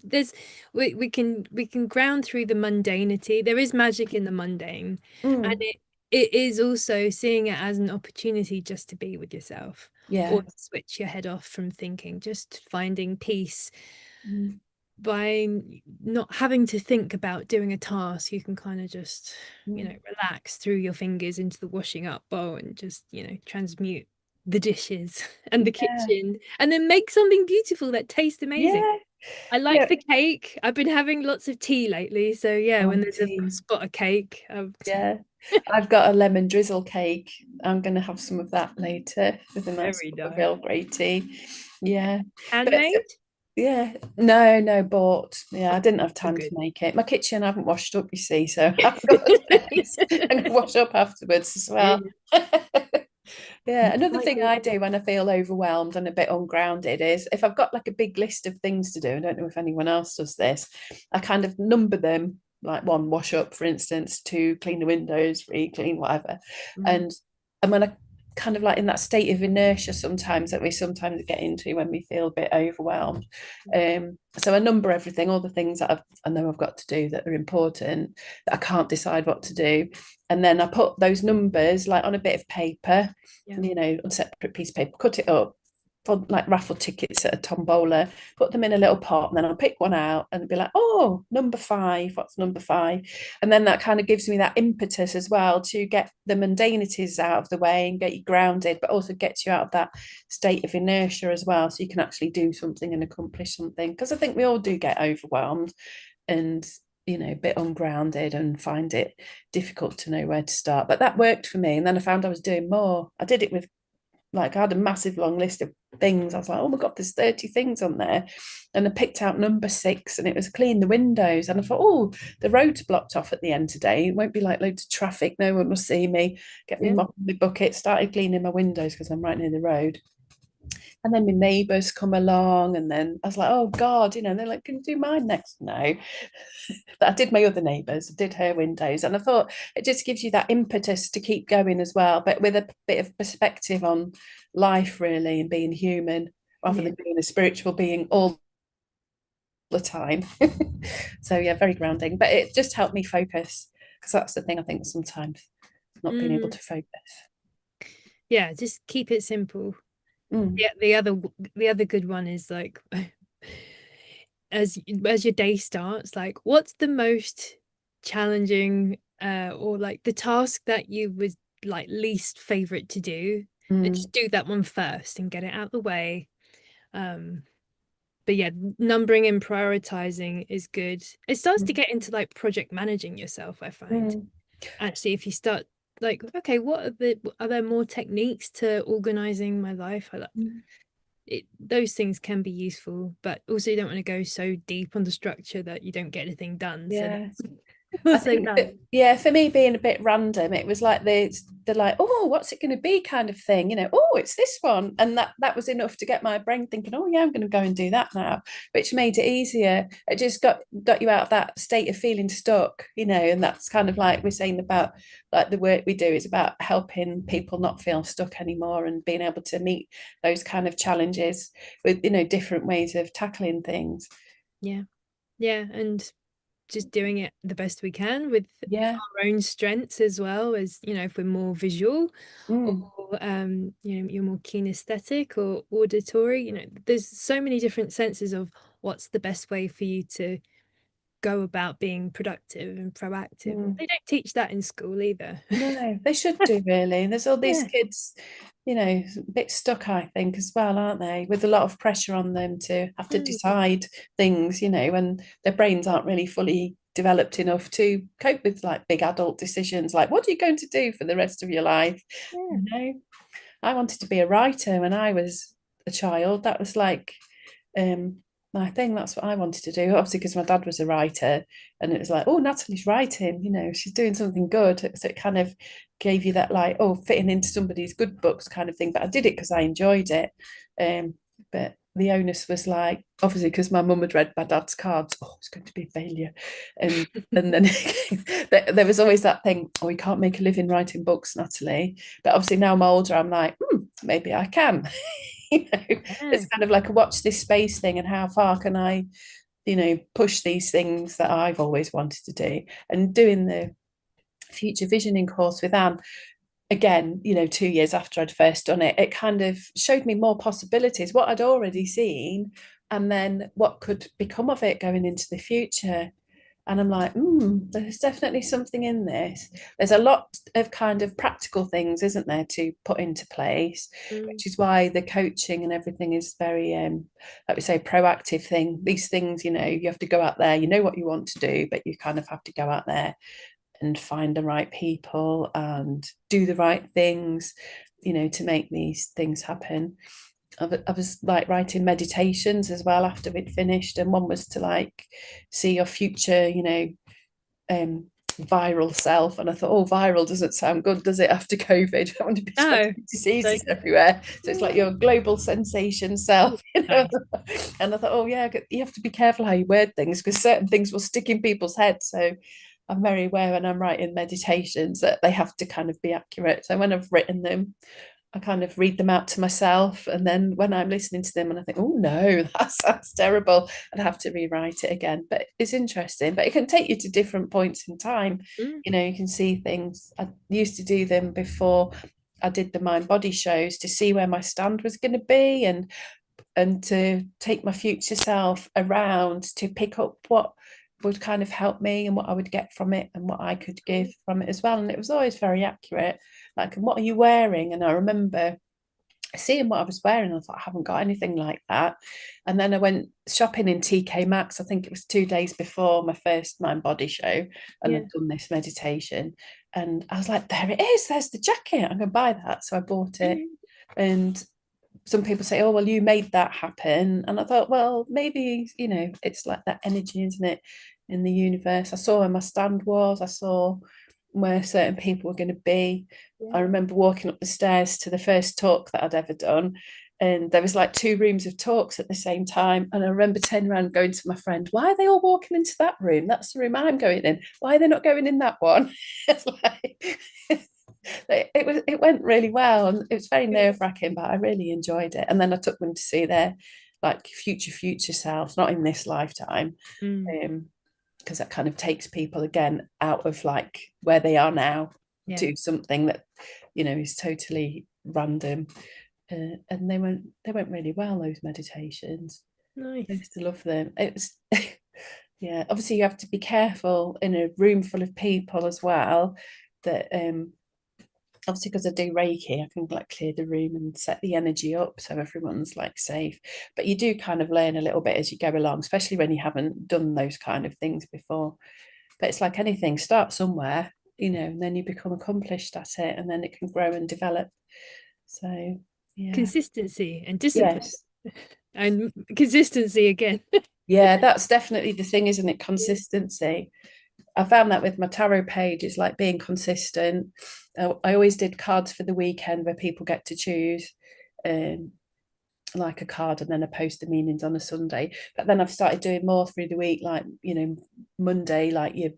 We can ground through the mundanity. There is magic in the mundane, and Mm, it is also seeing it as an opportunity just to be with yourself, or yeah. to switch your head off from thinking, just finding peace Mm, by not having to think about doing a task. You can kind of just, mm. relax through your fingers into the washing up bowl and just, transmute the dishes and the Yeah. kitchen and then make something beautiful that tastes amazing. Yeah. I like Yeah. the cake. I've been having lots of tea lately. So yeah, when Oh, there's a tea. spot of cake, Yeah. I've got a lemon drizzle cake. I'm going to have some of that later with a nice very cup of nice. Earl Grey tea. Yeah. But Handmade? yeah, no, no, bought. Yeah, I didn't have Oh, time to good. make it. My kitchen I haven't washed up, you see, so I haven't got the space. I'm going to wash up afterwards as Yeah, well. Yeah, another might thing do. I do when I feel overwhelmed and a bit ungrounded is if I've got like a big list of things to do, I don't know if anyone else does this, I kind of number them, like one, wash up, for instance, two, clean the windows, three, clean whatever. Mm, And when I kind of like in that state of inertia sometimes that we sometimes get into when we feel a bit overwhelmed. So I number everything, all the things that I know I've got to do that are important, that I can't decide what to do. And then I put those numbers like on a bit of paper, yeah. on a separate piece of paper, cut it up for like raffle tickets at a tombola, put them in a little pot, and then I'll pick one out and be like, oh, number five, what's number five? And then that kind of gives me that impetus as well to get the mundanities out of the way and get you grounded, but also gets you out of that state of inertia as well. So you can actually do something and accomplish something. Because I think we all do get overwhelmed and a bit ungrounded and find it difficult to know where to start. But that worked for me. And then I found I was doing more. I did it with like I had a massive long list of things. I was like, oh my God, there's 30 things on there. And I picked out number 6 and it was clean the windows. And I thought, oh, the road's blocked off at the end today. It won't be like loads of traffic. No one will see me. Get me Yeah. mop my bucket, started cleaning my windows because I'm right near the road. And then my neighbours come along, and then I was like, oh God, they're like, can you do mine next? No. But I did my other neighbours, I did her windows. And I thought it just gives you that impetus to keep going as well, but with a bit of perspective on life, really, and being human rather Yeah. than being a spiritual being all the time. So, yeah, very grounding. But it just helped me focus because that's the thing I think sometimes not being able Mm, to focus. yeah, just keep it simple. Mm, Yeah, the other good one is like as your day starts, like what's the most challenging or like the task that you would like least favorite to do, and mm, just do that one first and get it out the way. Um, but yeah, numbering and prioritizing is good. It starts to mm, get into like project managing yourself, I find. mm, Actually, if you start like, okay, are there more techniques to organizing my life? I like mm. those things can be useful, but also you don't want to go so deep on the structure that you don't get anything done. So Yeah. I also think that. that, yeah, for me being a bit random, it was like the like, oh, what's it going to be kind of thing, oh, it's this one. And that was enough to get my brain thinking, oh yeah, I'm going to go and do that now, which made it easier. It just got you out of that state of feeling stuck, and that's kind of like we're saying about like the work we do is about helping people not feel stuck anymore and being able to meet those kind of challenges with, different ways of tackling things. Yeah, yeah, and just doing it the best we can with Yeah. our own strengths as well, as if we're more visual, or Mm. you're more kinesthetic or auditory. There's so many different senses of what's the best way for you to go about being productive and proactive. Mm. They don't teach that in school either. No, they should do really. There's all these Yeah. kids, a bit stuck, I think, as well, aren't they? With a lot of pressure on them to have to Mm, decide things, and their brains aren't really fully developed enough to cope with like big adult decisions, like what are you going to do for the rest of your life? yeah. You know, I wanted to be a writer when I was a child. That was like um my thing. That's what I wanted to do. Obviously, because my dad was a writer, and it was like, oh, Natalie's writing. She's doing something good. So it kind of gave you that like, oh, fitting into somebody's good books kind of thing. But I did it because I enjoyed it. But the onus was like, obviously, because my mum had read my dad's cards. Oh, it's going to be a failure, and then there was always that thing. Oh, we can't make a living writing books, Natalie. But obviously now I'm older, I'm like, maybe I can. Yeah. It's kind of like a watch this space thing, and how far can I, push these things that I've always wanted to do. And doing the future visioning course with Anne, again, 2 years after I'd first done it, it kind of showed me more possibilities, what I'd already seen, and then what could become of it going into the future. And I'm like, there's definitely something in this. There's a lot of kind of practical things, isn't there, to put into place, Mm, which is why the coaching and everything is very, like we say, proactive thing. These things, you have to go out there, you know what you want to do, but you kind of have to go out there and find the right people and do the right things, to make these things happen. I was like writing meditations as well after we'd finished, and one was to like see your future, um, viral self. And I thought, oh, viral doesn't sound good, does it? After COVID, I want to be no. spreading So, diseases everywhere. So it's like your global sensation oh, self, nice. And I thought, oh yeah, you have to be careful how you word things, because certain things will stick in people's heads. So I'm very aware when I'm writing meditations that they have to kind of be accurate. So when I've written them, I kind of read them out to myself, and then when I'm listening to them and I think, oh no, that sounds terrible, I'd have to rewrite it again. But it's interesting, but it can take you to different points in time. Mm, You can see things. I used to do them before I did the mind body shows, to see where my stand was going to be, and to take my future self around to pick up what would kind of help me and what I would get from it and what I could give mm, from it as well. And it was always very accurate. Like, what are you wearing? And I remember seeing what I was wearing. I thought, I haven't got anything like that. And then I went shopping in TK Maxx. I think it was 2 days before my first mind body show, and yeah. I'd done this meditation. And I was like, there it is. There's the jacket. I'm going to buy that. So I bought it. Mm, And some people say, oh, well, you made that happen. And I thought, well, maybe, it's like that energy, isn't it, in the universe. I saw where my stand was. I saw where certain people were going to be. I yeah. remember walking up the stairs to the first talk that I'd ever done. And there was like 2 rooms of talks at the same time. And I remember turning around and going to my friend, why are they all walking into that room? That's the room I'm going in. Why are they not going in that one? It's like, it went really well, and it was very nerve-wracking, but I really enjoyed it. And then I took them to see their like future selves, not in this lifetime, Mm, because that kind of takes people again out of like where they are now yeah. to something that is totally random. And they went really well, those meditations. I Nice. used to love them. It was yeah, obviously you have to be careful in a room full of people as well, that obviously because I do Reiki, I can like clear the room and set the energy up so everyone's like safe. But you do kind of learn a little bit as you go along, especially when you haven't done those kind of things before. But it's like anything, start somewhere, and then you become accomplished at it, and then it can grow and develop. So yeah. Consistency and discipline. Yes. And consistency again. Yeah, that's definitely the thing, isn't it? Yeah. Consistency. I found that with my tarot page, it's like being consistent. I always did cards for the weekend where people get to choose um, like a card, and then I post the meanings on a Sunday. But then I've started doing more through the week, like, Monday, like your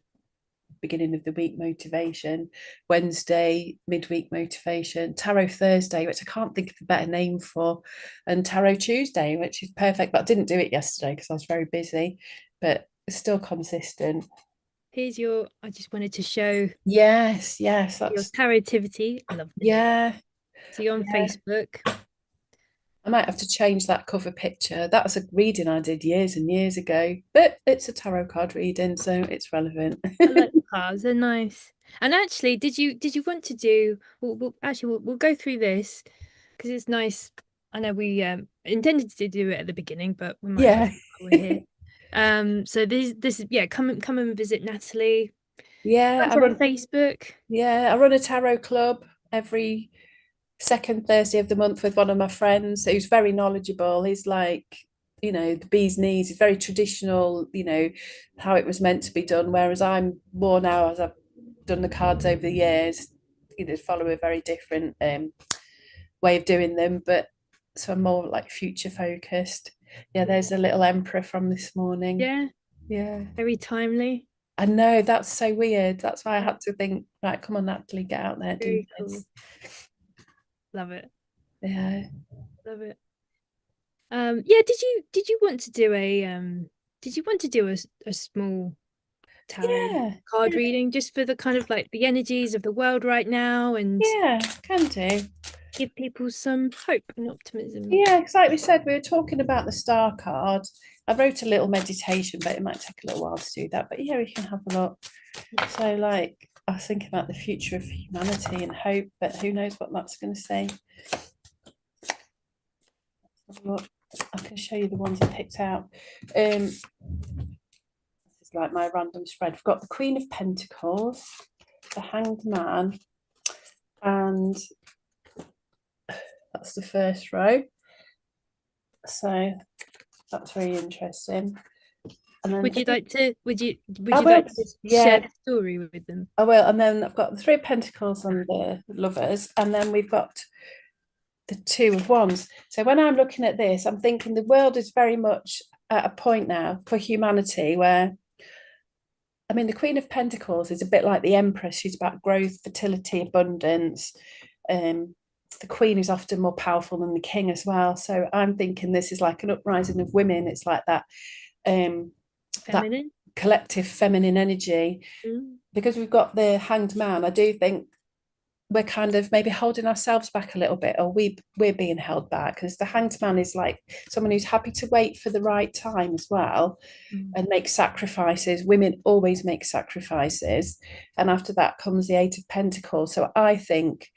beginning of the week motivation, Wednesday, midweek motivation, Tarot Thursday, which I can't think of a better name for, and Tarot Tuesday, which is perfect. But I didn't do it yesterday because I was very busy, but it's still consistent. Here's your, I just wanted to show Yes, your that's Tarotivity. I love this. yeah, So you're on yeah. Facebook. I might have to change that cover picture. That's a reading I did years and years ago, but it's a tarot card reading, so it's relevant. I like the cards, they're nice. And actually, did you want to do? We'll go through this because it's nice. I know we intended to do it at the beginning, but we might as well Yeah. do it while we're here. So this is yeah. Come and visit Natalie. Yeah, Friends on Facebook. I run a tarot club every second Thursday of the month with one of my friends who's very knowledgeable. He's like, the bee's knees. He's very traditional, how it was meant to be done. Whereas I'm more now, as I've done the cards over the years, follow a very different way of doing them. But so I'm more like future focused. Yeah, there's a little emperor from this morning. Yeah, Yeah. very timely. I know, that's so weird. That's why I Yeah, had to think, right, come on, Natalie, get out there, do very cool. this. Love it. Yeah. Love it. Yeah, did you want to do a small tarot Yeah. card reading just for the kind of like the energies of the world right now and Yeah, can do. give people some hope and optimism? Yeah, because like we said, we were talking about the star card. I wrote a little meditation, but it might take a little while to do that. But yeah, we can have a look. So, like, I was thinking about the future of humanity and hope, but who knows what that's going to say. Look, I can show you the ones I picked out. This is like my random spread. We've got the Queen of Pentacles, the Hanged Man, and that's the first row. So that's very interesting. And then Would you like to would you I would you will, like to share yeah, the story with them? I will. And then I've got the Three of Pentacles and the Lovers, and then we've got the Two of Wands. So when I'm looking at this, I'm thinking the world is very much at a point now for humanity where, I mean, the Queen of Pentacles is a bit like the Empress. She's about growth, fertility, abundance. Um, the Queen is often more powerful than the King as well. So I'm thinking this is like an uprising of women. It's like that Feminine? collective feminine energy. Mm. Because we've got the Hanged Man, I do think we're kind of maybe holding ourselves back a little bit, or we're being held back, because the Hanged Man is like someone who's happy to wait for the right time as well Mm. and make sacrifices. Women always make sacrifices, and after that comes the Eight of Pentacles. So I think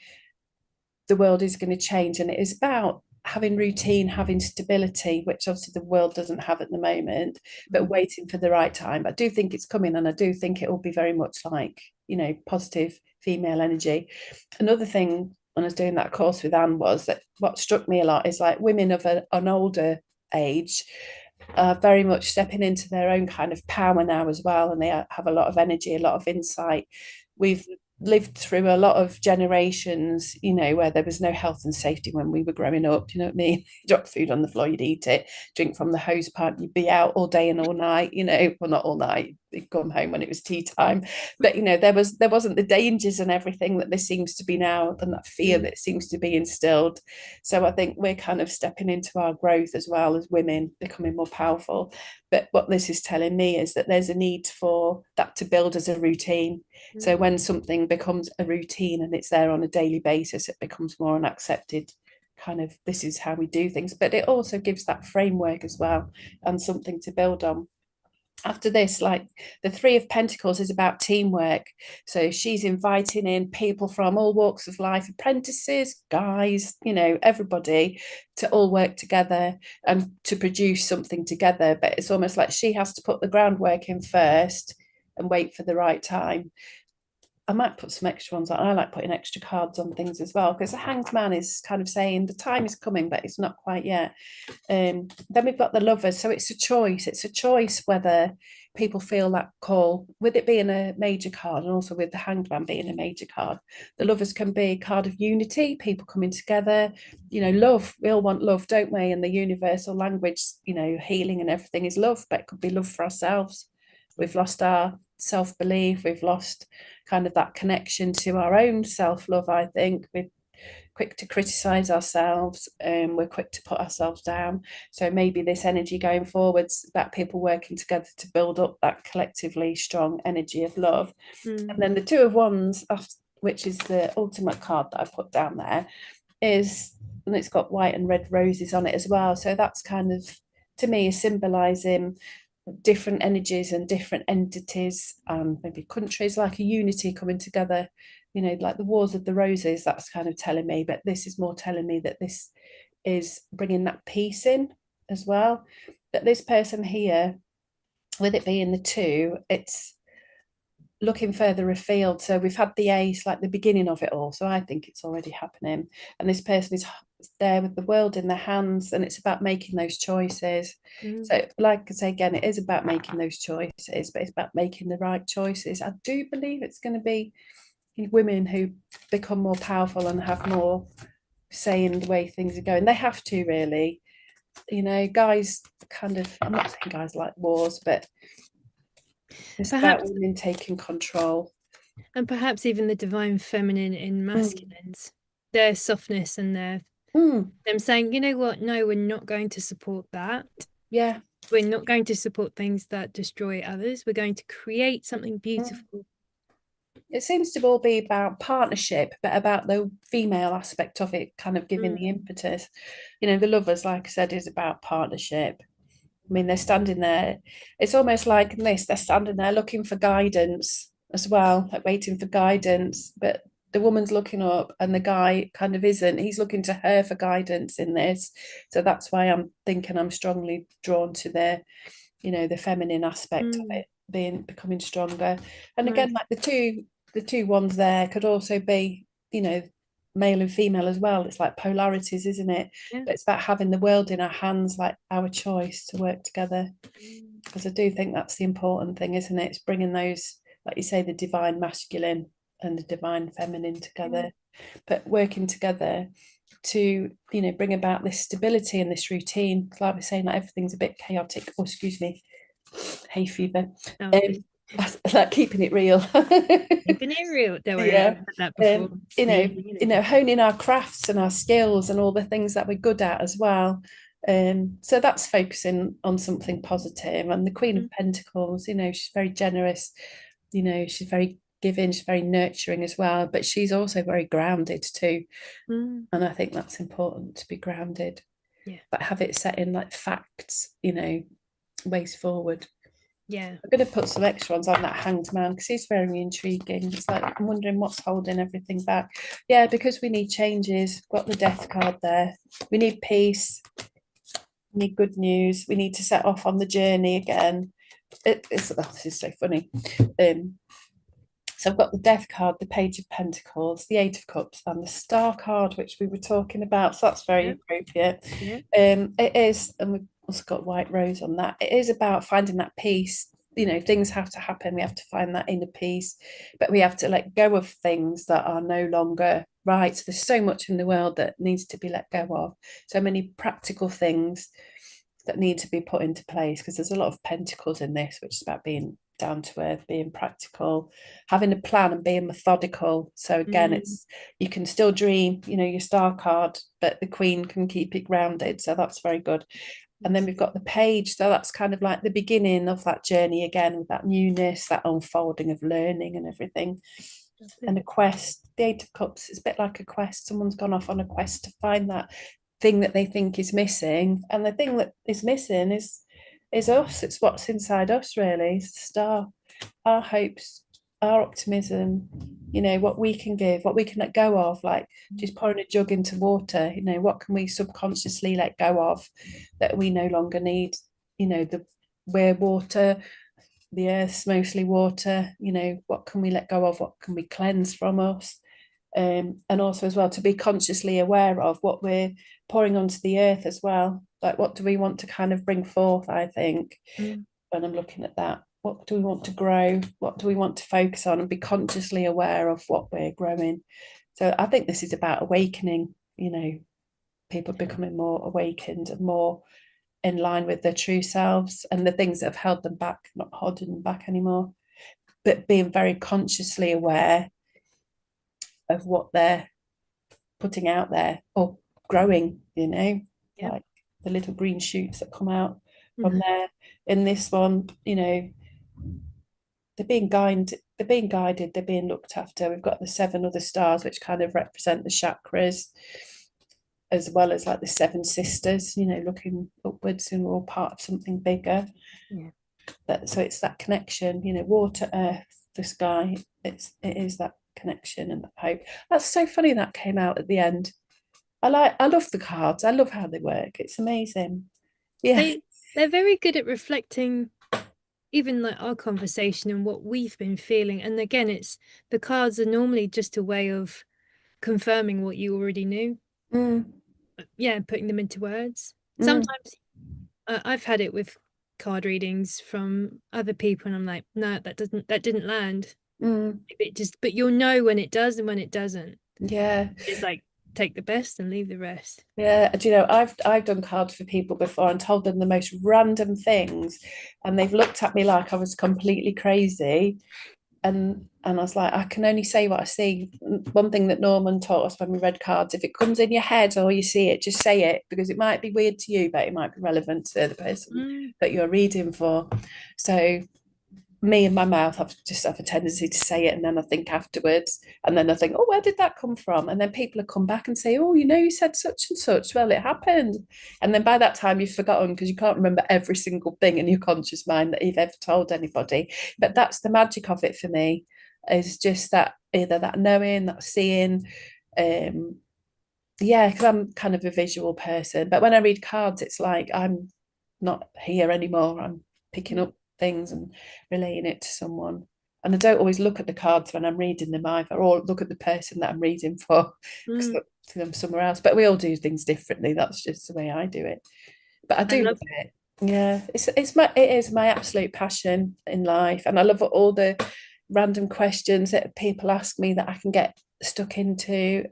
the world is going to change, and it is about having routine, having stability, which obviously the world doesn't have at the moment, but waiting for the right time. I do think it's coming, and I do think it will be very much like, positive female energy. Another thing when I was doing that course with Anne was that what struck me a lot is like women of an older age are very much stepping into their own kind of power now as well, and they have a lot of energy, a lot of insight. We've lived through a lot of generations, where there was no health and safety when we were growing up. You know what I mean? Drop food on the floor, you'd eat it. Drink from the hose pipe, you'd be out all day and all night. Well, not all night. You'd come home when it was tea time. But there wasn't the dangers and everything that there seems to be now, and that fear that seems to be instilled. So I think we're kind of stepping into our growth as well as women, becoming more powerful. But what this is telling me is that there's a need for that to build as a routine. So when something becomes a routine and it's there on a daily basis, it becomes more an accepted kind of, this is how we do things. But it also gives that framework as well and something to build on. After this, like the Three of Pentacles is about teamwork. So she's inviting in people from all walks of life, apprentices, guys, everybody, to all work together and to produce something together. But it's almost like she has to put the groundwork in first and wait for the right time. I might put some extra ones on. I like putting extra cards on things as well, because the Hanged Man is kind of saying the time is coming, but it's not quite yet. Then we've got the Lovers. So it's a choice. It's a choice whether people feel that call, with it being a major card and also with the Hanged Man being a major card. The Lovers can be a card of unity, people coming together, love. We all want love, don't we? And the universal language, healing and everything is love, but it could be love for ourselves. We've lost our self-belief, we've lost kind of that connection to our own self-love. I think we're quick to criticize ourselves, and we're quick to put ourselves down. So maybe this energy going forwards, about people working together to build up that collectively strong energy of love. And then the Two of Wands, which is the ultimate card that I put down there, is and it's got white and red roses on it as well. So that's kind of, to me, is symbolizing different energies and different entities and maybe countries, like a unity coming together, you know, like the Wars of the Roses. That's kind of telling me, but this is more telling me that this is bringing that peace in as well. That this person here, with it being the two, it's looking further afield. So we've had the ace, like the beginning of it all. So I think it's already happening. And this person is there with the world in their hands, and it's about making those choices. So, like I say again, it is about making those choices, but it's about making the right choices. I do believe it's going to be women who become more powerful and have more say in the way things are going. They have to, really. You know, guys kind of, I'm not saying guys like wars, but it's about Perhaps, women taking control. and perhaps even the divine feminine in masculines, their softness and their Mm, them saying, you know what, no, we're not going to support that. yeah. We're not going to support things that destroy others. We're going to create something Mm. beautiful. It seems to all be about partnership, but about the female aspect of it kind of giving Mm, the impetus. You know, the lovers, like I said, is about partnership. I mean, they're standing there. It's almost like this, they're standing there looking for guidance as well, like waiting for guidance. But the woman's looking up and the guy kind of isn't. He's looking to her for guidance in this. So that's why I'm thinking I'm strongly drawn to the, you know, the feminine aspect of mm, it becoming stronger. And right. again, like the two ones there could also be, you know, male and female as well. It's like polarities, isn't it? Yeah. But it's about having the world in our hands, like our choice to work together. Mm, Because I do think that's the important thing, isn't it? It's bringing those, like you say, the divine masculine and the divine feminine yeah. together, but working together to, you know, bring about this stability and this routine. Like we're saying, like everything's a bit chaotic. Oh, excuse me, hay fever. Oh, Um, like keeping it real. keeping it real. Don't worry, I've Yeah. had that before. You know, Sneezing, honing our crafts and our skills and all the things that we're good at as well. So that's focusing on something positive. And the Queen of Mm, Pentacles, you know, she's very generous, you know, she's very giving, she's very nurturing as well, but she's also very grounded too. mm, And I think that's important, to be grounded, yeah. but have it set in like facts, you know, ways forward. Yeah. I'm going to put some extra ones on that Hanged Man because he's very intriguing. It's like I'm wondering what's holding everything back. Yeah, because we need changes. Got the Death card there. We need peace. We need good news. We need to set off on the journey again. This is so funny. Um, so I've got the Death card, the Page of Pentacles, the Eight of Cups, and the Star card, which we were talking about. So that's very Yeah. appropriate. Yeah. It is, and we've also got White Rose on that. It is about finding that peace. You know, things have to happen. We have to find that inner peace, but we have to let go of things that are no longer right. So there's so much in the world that needs to be let go of. So many practical things that need to be put into place, because there's a lot of pentacles in this, which is about being down to earth, being practical, having a plan and being methodical. So again, Mm, it's, you can still dream, you know, your star card, but the queen can keep it grounded. So that's very good. And then yes. we've got the page. So that's kind of like the beginning of that journey again, with that newness, that unfolding of learning and everything. Lovely. And a quest, the Eight of Cups, is a bit like a quest. Someone's gone off on a quest to find that thing that they think is missing. And the thing that is missing is us. It's what's inside us, really. It's the star, our hopes, our optimism, you know, what we can give, what we can let go of, like Mm, just pouring a jug into water, you know, what can we subconsciously let go of that we no longer need? You know, we're water, the earth's mostly water, you know, what can we let go of, what can we cleanse from us? And also as well to be consciously aware of what we're pouring onto the earth as well, like what do we want to kind of bring forth, I think, mm, when I'm looking at that, what do we want to grow, what do we want to focus on, and be consciously aware of what we're growing. So I think this is about awakening, you know, people becoming more awakened and more in line with their true selves, and the things that have held them back not holding them back anymore, but being very consciously aware of what they're putting out there or growing, you know, yeah. like the little green shoots that come out from Mm, there. In this one, you know, they're being guided, they're being looked after. We've got the seven other stars, which kind of represent the chakras. as well as like the seven sisters, looking upwards, and we're all part of something bigger. Yeah. So it's that connection, water, earth, the sky. It is that connection and that hope. That's so funny that came out at the end. I love the cards. I love how they work. It's amazing. Yeah. They're very good at reflecting even like our conversation and what we've been feeling. And again, it's the cards are normally just a way of confirming what you already knew. Mm, Yeah, putting them into words. mm, Sometimes I've had it with card readings from other people, and I'm like, no, that didn't land. mm. It just, but you'll know when it does and when it doesn't. Yeah. It's like take the best and leave the rest. Yeah, do you know, I've done cards for people before and told them the most random things, and they've looked at me like I was completely crazy. And I was like, I can only say what I see. One thing that Norman taught us when we read cards: if it comes in your head or you see it, just say it, because it might be weird to you, but it might be relevant to the person Mm, that you're reading for. So me and my mouth have a tendency to say it, and then I think afterwards, and then I think, oh, where did that come from? And then people have come back and say, oh, you said such and such. Well, it happened. And then by that time you've forgotten, because you can't remember every single thing in your conscious mind that you've ever told anybody. But that's the magic of it for me, is just that, either that knowing, that seeing. Yeah, because I'm kind of a visual person, but when I read cards, it's like I'm not here anymore. I'm picking up things and relaying it to someone. And I don't always look at the cards when I'm reading them either, or look at the person that I'm reading for, because mm. look to them somewhere else. But we all do things differently. That's just the way I do it. But I I do love love it. Yeah, it is my absolute passion in life, and I love all the random questions that people ask me that I can get stuck into.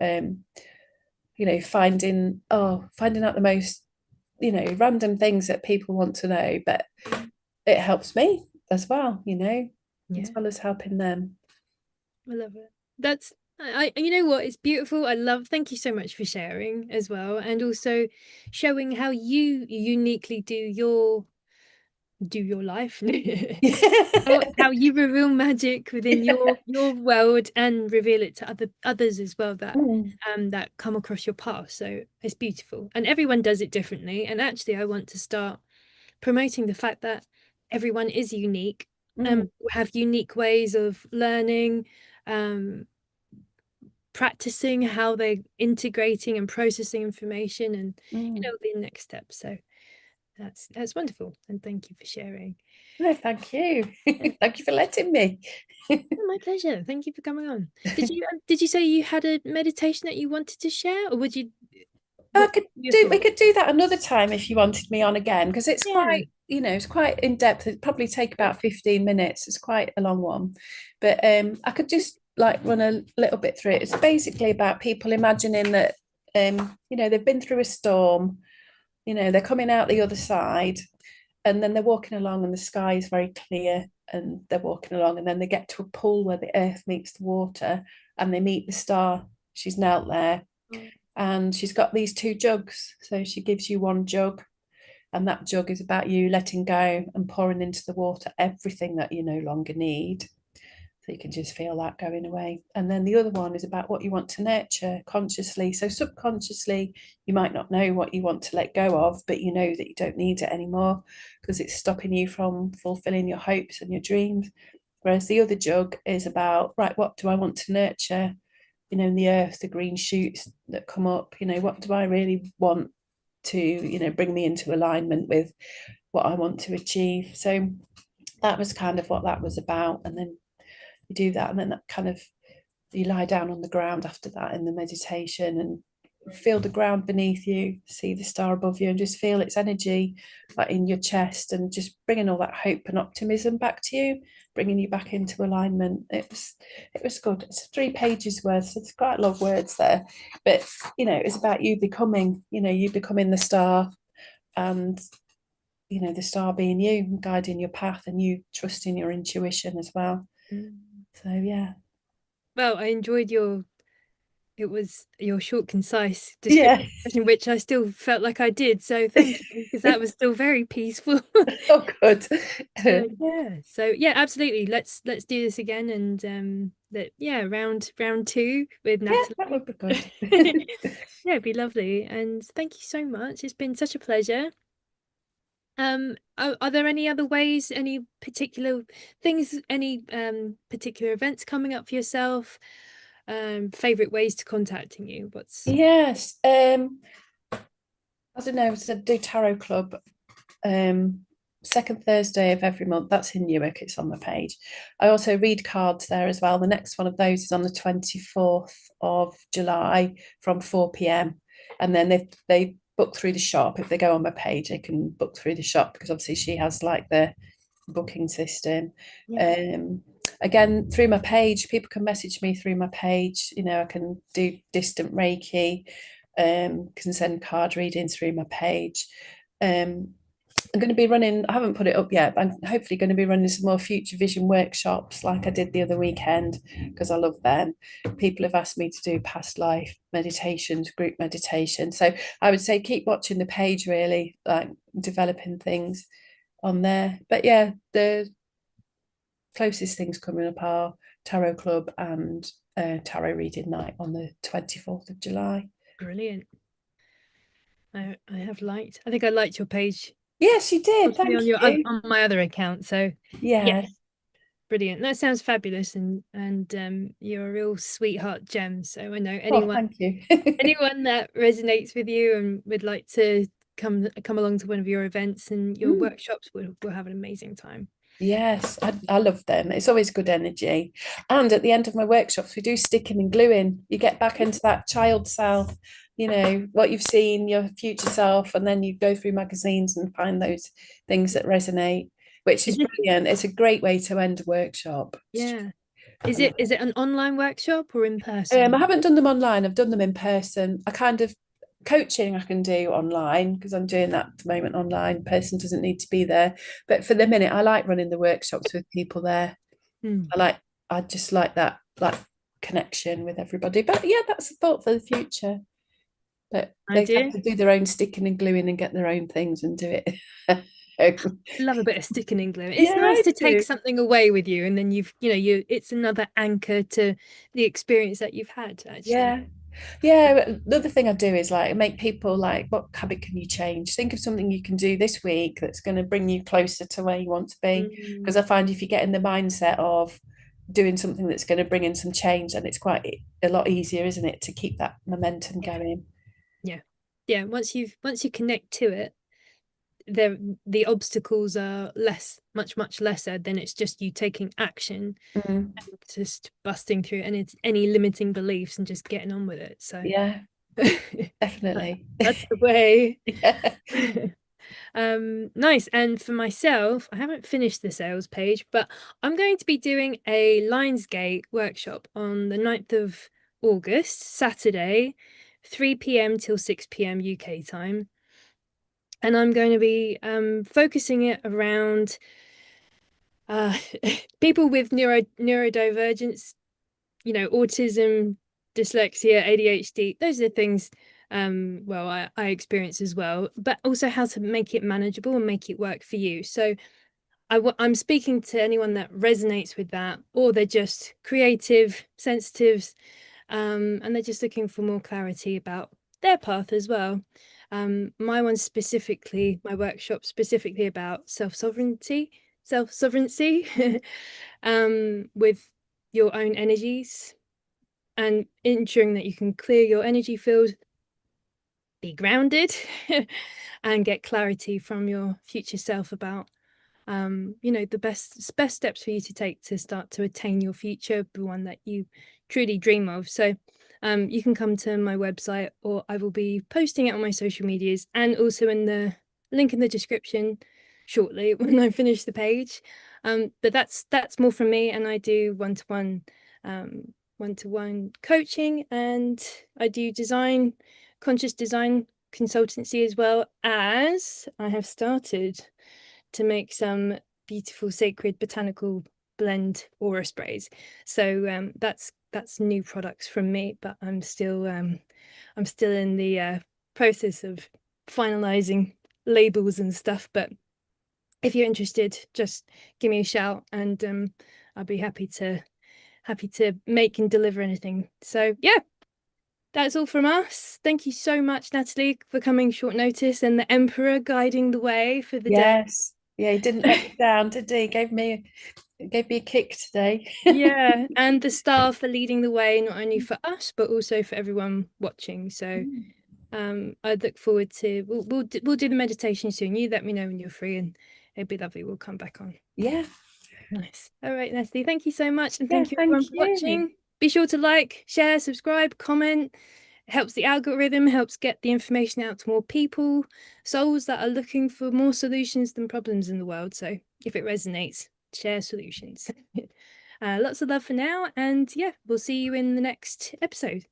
Finding out the most, random things that people want to know, but it helps me as well, as yeah, well as helping them. I love it. That's you know what? It's beautiful. I love, thank you so much for sharing as well, and also showing how you uniquely do your life. How you reveal magic within Yeah. your world and reveal it to others as well Mm, that come across your path. So it's beautiful. And everyone does it differently. And actually I want to start promoting the fact that everyone is unique, mm, have unique ways of learning, um, practicing how they're integrating and processing information, and mm. the next step. So that's wonderful. And thank you for sharing. No, thank you. Thank you for letting me. Oh, my pleasure. Thank you for coming on. Did you say you had a meditation that you wanted to share, or would you I what could your do we thoughts? could do that another time if you wanted me on again, because Yeah. it's quite in depth. It'd probably take about 15 minutes. It's quite a long one. But I could just like run a little bit through it. It's basically about people imagining that they've been through a storm, they're coming out the other side, and then they're walking along and the sky is very clear, and they're walking along, and then they get to a pool where the earth meets the water, and they meet the star. She's knelt there, Oh, and she's got these two jugs. So she gives you one jug, and that jug is about you letting go and pouring into the water everything that you no longer need. So you can just feel that going away. And then the other one is about what you want to nurture consciously. So subconsciously, you might not know what you want to let go of, but you know that you don't need it anymore because it's stopping you from fulfilling your hopes and your dreams. Whereas the other jug is about, right, what do I want to nurture? In the earth, the green shoots that come up, what do I really want to, bring me into alignment with what I want to achieve. So that was kind of what that was about. And then you do that, and then that kind of, you lie down on the ground after that in the meditation and feel the ground beneath you, see the star above you, and just feel its energy like in your chest, and just bringing all that hope and optimism back to you, bringing you back into alignment. It was good. It's 3 pages worth, so it's quite a lot of words there, but it's about you becoming, the star, and the star being you, guiding your path, and you trusting your intuition as well. mm. So yeah. Well, I enjoyed it was your short, concise Yeah. description, which I still felt like I did. So thank you, because that was still very peaceful. Oh, good. Yeah. So yeah, absolutely. Let's do this again, and that, yeah, round two with Yeah, that Natalie. would be good. Yeah, it'd be lovely. And thank you so much. It's been such a pleasure. Are there any other ways, any particular things, any particular events coming up for yourself? Favorite ways to contacting you? What's Yes. I don't know, so I do Tarot Club um second Thursday of every month. That's in Newark, it's on the page. I also read cards there as well. The next one of those is on the 24th of July from 4 p.m. And then they book through the shop. If they go on my page, they can book through the shop because obviously she has like the booking system. Yeah, Um Again, through my page, people can message me through my page. You know, I can do distant Reiki, can send card readings through my page. Um, I'm going to be running, I haven't put it up yet, but I'm hopefully going to be running some more future vision workshops like I did the other weekend because I love them. People have asked me to do past life meditations, group meditation. So I would say keep watching the page, really, like developing things on there. But yeah, the closest things coming up are Tarot Club and Tarot Reading Night on the 24th of July. brilliant. I think I liked your page, Yes, you did. possibly Thank on your you. on my other account. So Yeah. yes, brilliant. That sounds fabulous, and you're a real sweetheart gem. So I know Oh, thank you. anyone that resonates with you and would like to come along to one of your events and your Mm. workshops will have an amazing time. Yes, I love them. It's always good energy. And at the end of my workshops, we do sticking and gluing. You get back into that child self, you know, what you've seen, your future self, and then you go through magazines and find those things that resonate, which is Is it, brilliant. It's a great way to end a workshop. yeah. And Is it an online workshop or in person? I haven't done them online. I've done them in person. I kind of coaching I can do online because I'm doing that at the moment online. Person doesn't need to be there. But for the minute, I like running the workshops with people there. Hmm. I just like that like connection with everybody. But yeah, that's a thought for the future. But I they have do. to do their own sticking and gluing and get their own things and do it. Love a bit of sticking and glue. It's Yeah, nice I to take do. something away with you, and then it's another anchor to the experience that you've had, actually. Yeah. Yeah, the other thing I do is like make people like, what habit can you change? Think of something you can do this week that's going to bring you closer to where you want to be. Because Mm, I find if you get in the mindset of doing something that's going to bring in some change, then it's quite a lot easier, isn't it, to keep that momentum yeah, going. yeah, yeah. Once you connect to it, the obstacles are much lesser. Then it's just you taking action, Mm, just busting through any limiting beliefs and just getting on with it. So yeah, that, definitely. that's the way. Yeah. Nice. And for myself, I haven't finished the sales page, but I'm going to be doing a Lionsgate workshop on the 9th of August, Saturday, 3 p.m. till 6 p.m. UK time. And I'm going to be focusing it around uh, people with neurodivergence, autism, dyslexia, ADHD. Those are the things well I experience as well, but also how to make it manageable and make it work for you. So I'm speaking to anyone that resonates with that, or they're just creative, sensitives, and they're just looking for more clarity about their path as well. My workshop specifically about self sovereignty, with your own energies and ensuring that you can clear your energy field, be grounded, and get clarity from your future self about the best steps for you to take to start to attain your future, the one that you truly dream of. So you can come to my website, or I will be posting it on my social medias and also in the link in the description shortly when I finish the page. But that's more from me, and I do one-to-one coaching, and I do conscious design consultancy, as well as I have started to make some beautiful sacred botanical blend aura sprays. So that's new products from me, but I'm still in the process of finalizing labels and stuff. But if you're interested, just give me a shout, and I'll be happy to happy to make and deliver anything. So yeah, that's all from us. Thank you so much, Natalie, for coming short notice, and the Emperor guiding the way for the day. Yes. Yeah, he didn't let me down, did he? Gave me a kick today. Yeah, and the staff are leading the way, not only for us but also for everyone watching. So I look forward to we'll do the meditation soon. You let me know when you're free, and it'd be lovely. We'll come back on. Yeah. Nice. All right, Natalie, thank you so much, and Yeah, thank you everyone thank for you. watching. Be sure to like, share, subscribe, comment. It helps the algorithm, helps get the information out to more people, souls that are looking for more solutions than problems in the world. So if it resonates, share solutions. Lots of love for now, and yeah, we'll see you in the next episode.